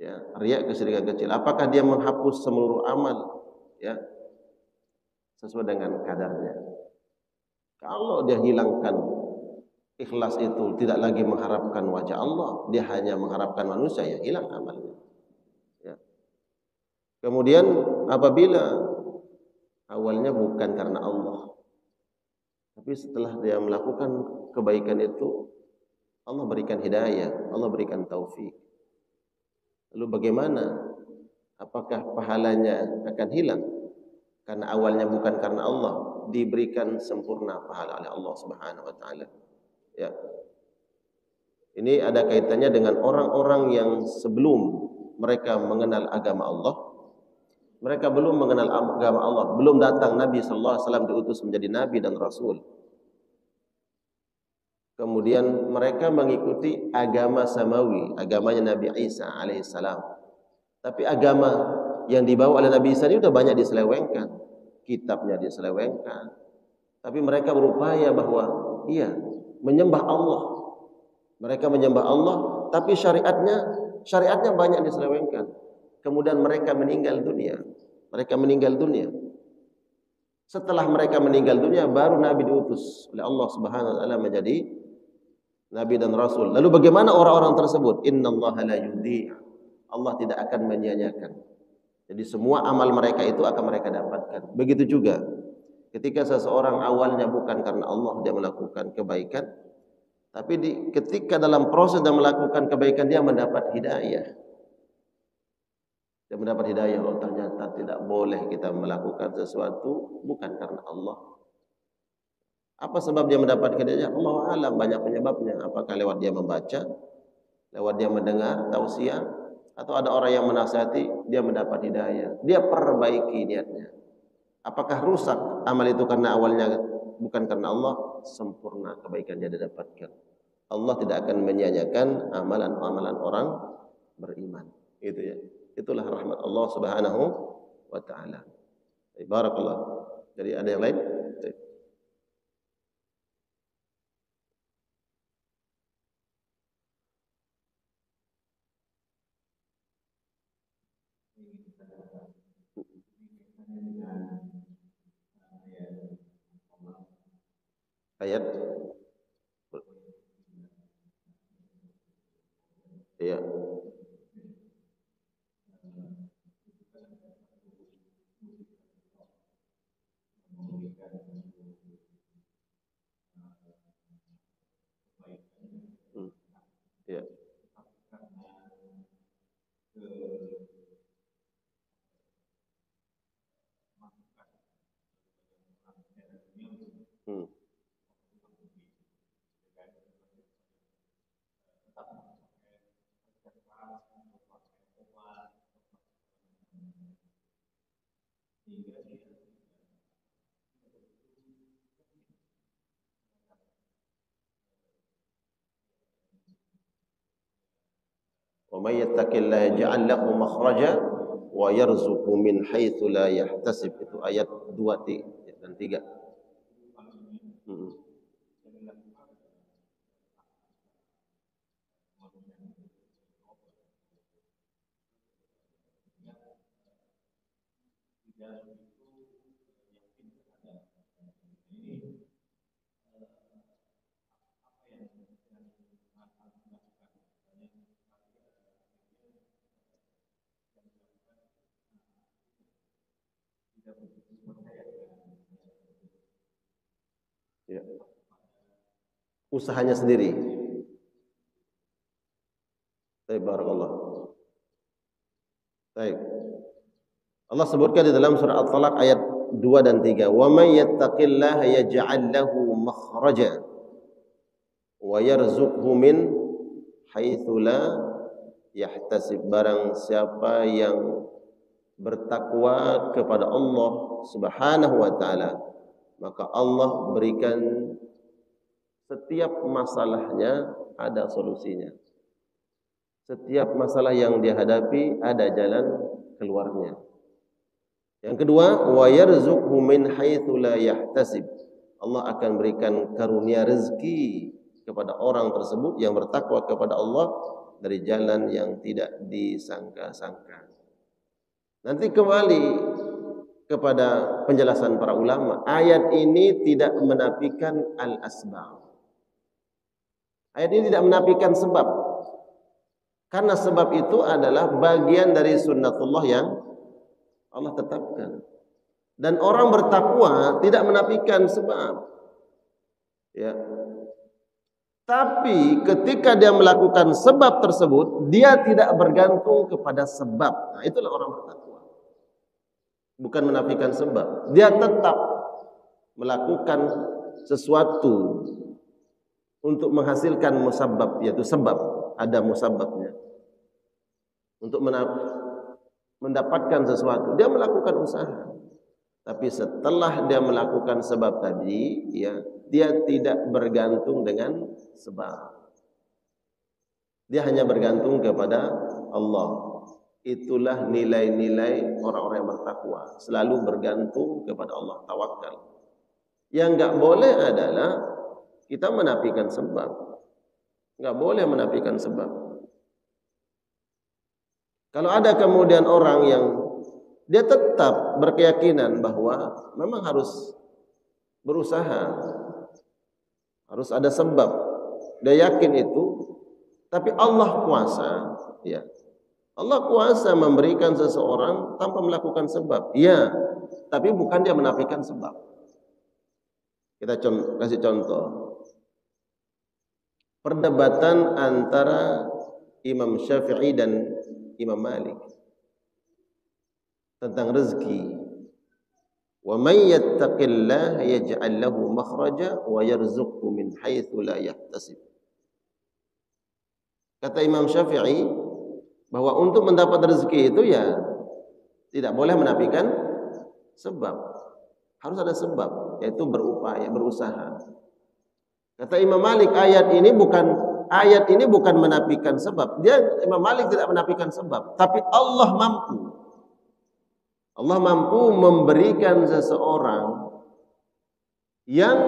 Ya, riya kesyirikan kecil. Apakah dia menghapus seluruh amal? Ya, sesuai dengan kadarnya. Kalau dia hilangkan ikhlas itu, tidak lagi mengharapkan wajah Allah, dia hanya mengharapkan manusia, ya hilang amalnya. Ya. Kemudian apabila awalnya bukan karena Allah, tapi setelah dia melakukan kebaikan itu, Allah berikan hidayah, Allah berikan taufik. Lalu bagaimana? Apakah pahalanya akan hilang? Karena awalnya bukan karena Allah, diberikan sempurna pahala oleh Allah Subhanahu wa taala. Ya. Ini ada kaitannya dengan orang-orang yang sebelum mereka mengenal agama Allah, mereka belum mengenal agama Allah, belum datang Nabi sallallahu alaihi wasallam diutus menjadi nabi dan rasul. Kemudian mereka mengikuti agama samawi, agamanya Nabi Isa alaihissalam. Tapi agama yang dibawa oleh Nabi Isa ini sudah banyak diselewengkan, kitabnya diselewengkan. Tapi mereka berupaya bahwa iya, menyembah Allah. Mereka menyembah Allah, tapi syariatnya banyak diselewengkan. Kemudian mereka meninggal dunia. Mereka meninggal dunia. Setelah mereka meninggal dunia, baru Nabi diutus oleh Allah Subhanahu wa taala menjadi Nabi dan Rasul. Lalu bagaimana orang-orang tersebut? Innallaha la yudhi'. Allah tidak akan menyia-nyiakan. Jadi semua amal mereka itu akan mereka dapatkan. Begitu juga ketika seseorang awalnya bukan karena Allah dia melakukan kebaikan, tapi ketika dalam proses dia melakukan kebaikan dia mendapat hidayah. Dia mendapat hidayah, oh ternyata tidak boleh kita melakukan sesuatu bukan karena Allah. Apa sebab dia mendapat hidayah? Allah alam, banyak penyebabnya. Apakah lewat dia membaca, lewat dia mendengar tausiah, atau ada orang yang menasihati, dia mendapat hidayah. Dia perbaiki niatnya. Apakah rusak amal itu karena awalnya bukan karena Allah? Sempurna kebaikan dia dapatkan. Allah tidak akan menyia-nyiakan amalan-amalan orang beriman. Itu ya. Itulah rahmat Allah Subhanahu wa taala. Barakallah. Jadi ada yang lain? Ayat ya. Ya. Hmm. Wa may yattaqillaha yaj'al lahu makhraja wa yarzuqhu min haitsu la yahtasib. Itu ayat 2 dan 3. Hmm. Ya. Usahanya sendiri. Baik, barakallah. Baik. Allah sebutkan di dalam surah At-Talaq ayat 2 dan 3, "Wa may yattaqillaha yaj'al lahu makhraja wa yarzuqhu min haitsu la yahtasib." Barang siapa yang bertakwa kepada Allah Subhanahu wa taala, maka Allah berikan setiap masalahnya ada solusinya. Setiap masalah yang dihadapi ada jalan keluarnya. Yang kedua, wa yarzuqhu min haitsu la yahtasib. Allah akan berikan karunia rezeki kepada orang tersebut yang bertakwa kepada Allah dari jalan yang tidak disangka-sangka. Nanti kembali kepada penjelasan para ulama, ayat ini tidak menafikan al-asbab. Ayat ini tidak menafikan sebab. Karena sebab itu adalah bagian dari sunnatullah yang Allah tetapkan. Dan orang bertakwa tidak menafikan sebab. Ya. Tapi ketika dia melakukan sebab tersebut, dia tidak bergantung kepada sebab. Nah, itulah orang bertakwa. Bukan menafikan sebab. Dia tetap melakukan sesuatu untuk menghasilkan musabab, yaitu sebab. Ada musababnya. Untuk mendapatkan sesuatu, dia melakukan usaha. Tapi setelah dia melakukan sebab tadi, ya, dia tidak bergantung dengan sebab. Dia hanya bergantung kepada Allah. Itulah nilai-nilai orang-orang yang bertakwa, selalu bergantung kepada Allah, tawakal. Yang enggak boleh adalah kita menafikan sebab. Enggak boleh menafikan sebab. Kalau ada kemudian orang yang dia tetap berkeyakinan bahwa memang harus berusaha, harus ada sebab, dia yakin itu, tapi Allah kuasa, ya. Allah kuasa memberikan seseorang tanpa melakukan sebab, ya, tapi bukan dia menafikan sebab. Kita kasih contoh, perdebatan antara Imam Syafi'i dan Imam Malik tentang rezeki. Wa may yattaqillaha yaj'al lahu makhraja wa yarzuqhu min haitsu la yahtasib. Kata Imam Syafi'i bahwa untuk mendapat rezeki itu ya tidak boleh menafikan sebab. Harus ada sebab, yaitu berupaya, berusaha. Kata Imam Malik, ayat ini bukan menafikan sebab. Imam Malik tidak menafikan sebab, tapi Allah mampu. Allah mampu memberikan seseorang yang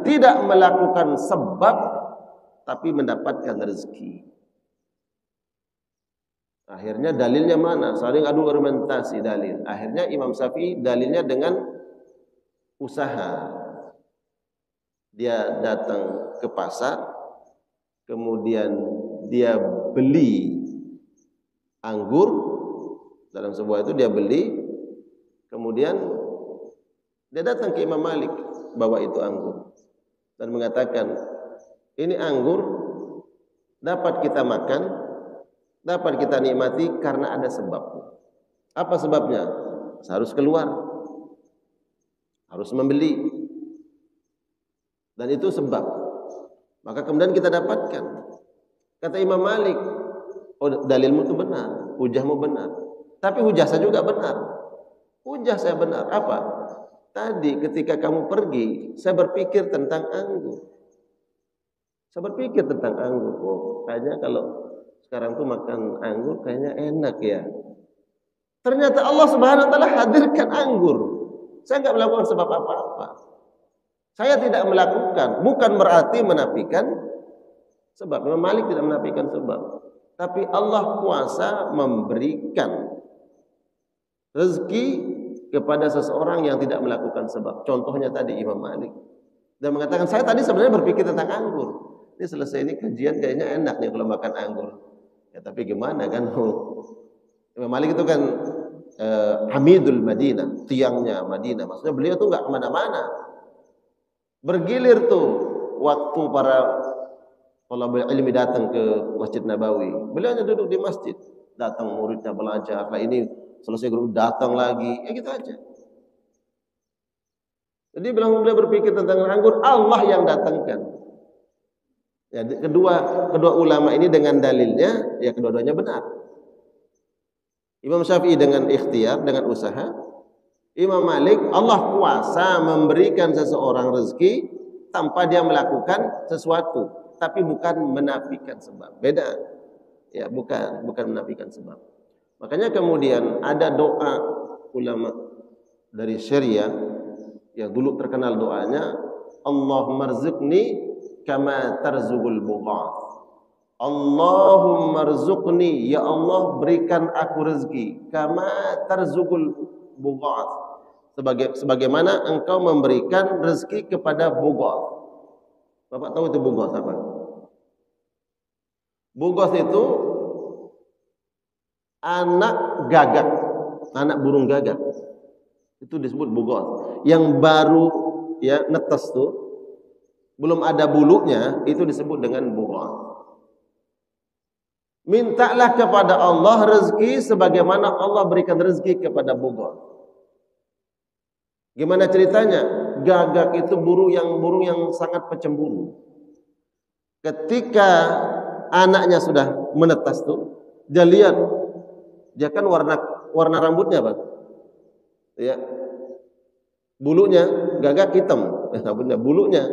tidak melakukan sebab tapi mendapatkan rezeki. Akhirnya dalilnya mana? Saling adu argumentasi dalil. Akhirnya Imam Syafi'i dalilnya dengan usaha. Dia datang ke pasar, kemudian dia beli anggur, dalam sebuah itu dia beli, kemudian dia datang ke Imam Malik, bawa itu anggur dan mengatakan, ini anggur dapat kita makan, dapat kita nikmati karena ada sebabnya. Apa sebabnya? Harus keluar, harus membeli, dan itu sebab. Maka kemudian kita dapatkan. Kata Imam Malik, oh, dalilmu itu benar, hujahmu benar. Tapi hujah saya juga benar. Hujah saya benar. Apa? Tadi ketika kamu pergi, saya berpikir tentang anggur. Saya berpikir tentang anggur. Oh, kayaknya kalau sekarang tuh makan anggur kayaknya enak ya. Ternyata Allah Subhanahu wa taala hadirkan anggur. Saya enggak melakukan sebab apa-apa. Saya tidak melakukan, bukan berarti menafikan sebab. Imam Malik tidak menafikan sebab, tapi Allah kuasa memberikan rezeki kepada seseorang yang tidak melakukan sebab. Contohnya tadi Imam Malik, dan mengatakan, saya tadi sebenarnya berpikir tentang anggur. Ini selesai ini kajian kayaknya enak nih kalau makan anggur. Ya tapi gimana kan? Imam Malik itu kan Hamidul Madinah, tiangnya Madinah. Maksudnya beliau tuh nggak kemana-mana. Bergilir tuh waktu para thalabul ilmi datang ke Masjid Nabawi. Beliau hanya duduk di masjid. Datang muridnya belajar. Nah ini selesai guru datang lagi, ya gitu aja. Jadi beliau berpikir tentang anggur, Allah yang datangkan. Ya, kedua ulama ini dengan dalilnya, ya kedua-duanya benar. Imam Syafi'i dengan ikhtiar, dengan usaha. Imam Malik, Allah kuasa memberikan seseorang rezeki tanpa dia melakukan sesuatu, tapi bukan menafikan sebab. Beda. Ya, bukan menafikan sebab. Makanya kemudian ada doa ulama dari Syariah yang dulu terkenal doanya, Allahumma rzuqni kama tarzugul bughath. Allahumma rzuqni, ya Allah berikan aku rezeki kama tarzugul bughath, sebagaimana engkau memberikan rezeki kepada bughath. Bapak tahu itu bughath apa? Bughath itu anak gagak, anak burung gagak. Itu disebut bughath. Yang baru ya netes tuh, belum ada bulunya, itu disebut dengan bughath. Mintalah kepada Allah rezeki sebagaimana Allah berikan rezeki kepada bughath. Gimana ceritanya? Gagak itu burung yang sangat pecemburu. Ketika anaknya sudah menetas tuh, dia lihat, dia kan warna rambutnya apa? Ya, bulunya gagak hitam, rambutnya bulunya,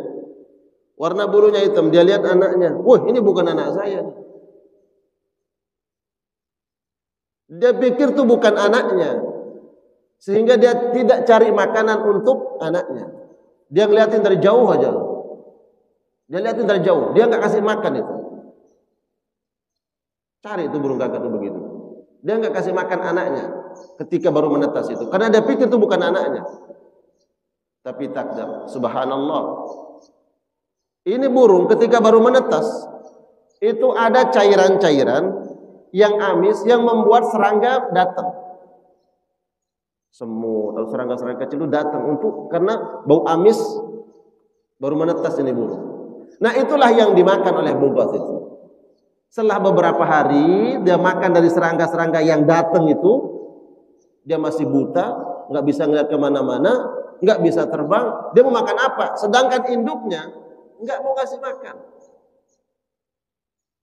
warna bulunya hitam. Dia lihat anaknya, wah ini bukan anak saya. Dia pikir itu bukan anaknya, sehingga dia tidak cari makanan untuk anaknya. Dia ngeliatin dari jauh aja. Dia liatin dari jauh, dia nggak kasih makan itu. Cari itu burung gagak itu begitu. Dia nggak kasih makan anaknya ketika baru menetas itu, karena dia pikir itu bukan anaknya. Tapi takdir, subhanallah. Ini burung ketika baru menetas, itu ada cairan-cairan yang amis yang membuat serangga datang. Semut atau serangga-serangga kecil itu datang karena bau amis baru menetas ini burung. Nah, itulah yang dimakan oleh bughath itu. Setelah beberapa hari dia makan dari serangga-serangga yang datang itu, dia masih buta, nggak bisa ngeliat kemana-mana, nggak bisa terbang. Dia mau makan apa? Sedangkan induknya nggak mau kasih makan.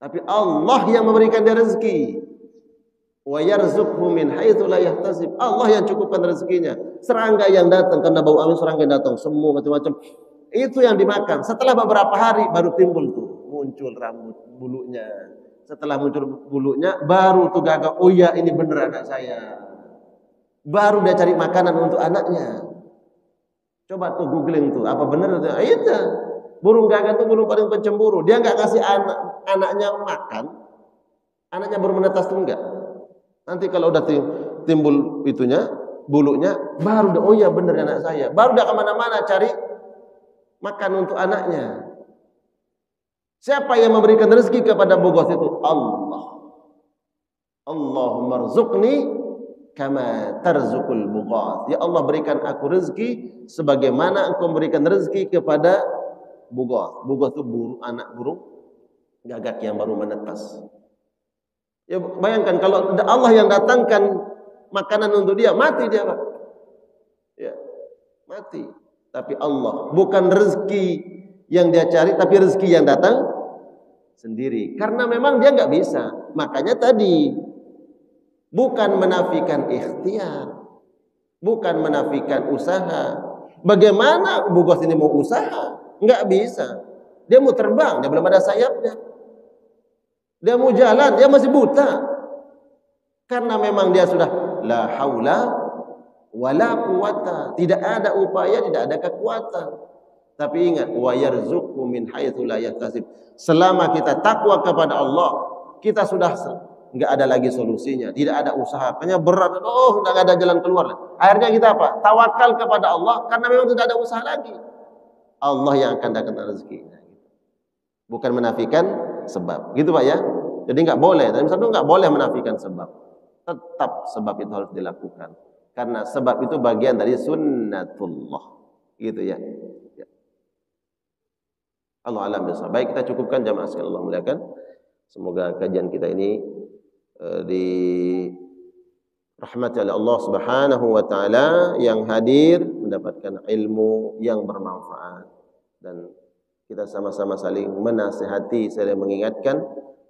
Tapi Allah yang memberikan dia rezeki. Wa yarzuqhu min haitsu la yahtasib. Allah yang cukupkan rezekinya. Serangga yang datang karena bau amis, serangga yang datang semua macam-macam. Itu yang dimakan. Setelah beberapa hari baru timbul tuh, muncul rambut bulunya. Setelah muncul bulunya baru tuh gagak, oh ya ini bener anak saya. Baru dia cari makanan untuk anaknya. Coba tuh googling tuh, apa bener itu? Itu burung gagak tuh burung paling pencemburu. Dia nggak kasih anaknya makan, anaknya baru menetas tuh enggak. Nanti kalau udah timbul itunya, bulunya, baru oh ya bener anak saya. Baru dia kemana-mana cari makan untuk anaknya. Siapa yang memberikan rezeki kepada bughath itu? Allah. Allahumma rzuqni kama tarzukul bughath. Ya Allah berikan aku rezeki sebagaimana engkau memberikan rezeki kepada bughath. Bughath itu anak burung gagak yang baru menetas. Ya bayangkan kalau Allah yang datangkan makanan untuk dia, mati dia Pak. Ya, mati. Tapi Allah, bukan rezeki yang dia cari, tapi rezeki yang datang sendiri. Karena memang dia nggak bisa. Makanya tadi bukan menafikan ikhtiar, bukan menafikan usaha. Bagaimana bughath ini mau usaha? Nggak bisa. Dia mau terbang, dia belum ada sayapnya. Dia mau jalan, dia masih buta. Karena memang dia sudah la haula wala quwata. Tidak ada upaya, tidak ada kekuatan. Tapi ingat, wa yarzuqhu min haitsu la yahtasib. Selama kita takwa kepada Allah, kita sudah enggak ada lagi solusinya, tidak ada usaha. Hanya berat, enggak ada jalan keluar. Akhirnya kita apa? Tawakal kepada Allah karena memang tidak ada usaha lagi. Allah yang akan datangkan rezekinya. Bukan menafikan sebab. Gitu Pak ya. Jadi enggak boleh, dan satu enggak boleh menafikan sebab. Tetap sebab itu harus dilakukan. Karena sebab itu bagian dari sunnatullah. Gitu ya. Allah alam bisawab. Baik, kita cukupkan jamaah sekalian Allah muliakan. Semoga kajian kita ini rahmat oleh Allah Subhanahu wa taala, yang hadir mendapatkan ilmu yang bermanfaat, dan kita sama-sama saling menasihati, saling mengingatkan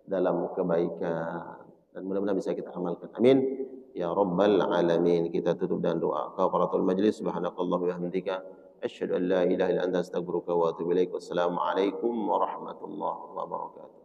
dalam kebaikan, dan mudah-mudahan bisa kita amalkan. Amin ya rabbal alamin. Kita tutup dengan doa kafaratul majlis. Subhanakallahumma wa bihamdika asyhadu an la ilaha illa anta astaghfiruka wa atubu ilaik. Wassalamu alaikum warahmatullahi wabarakatuh.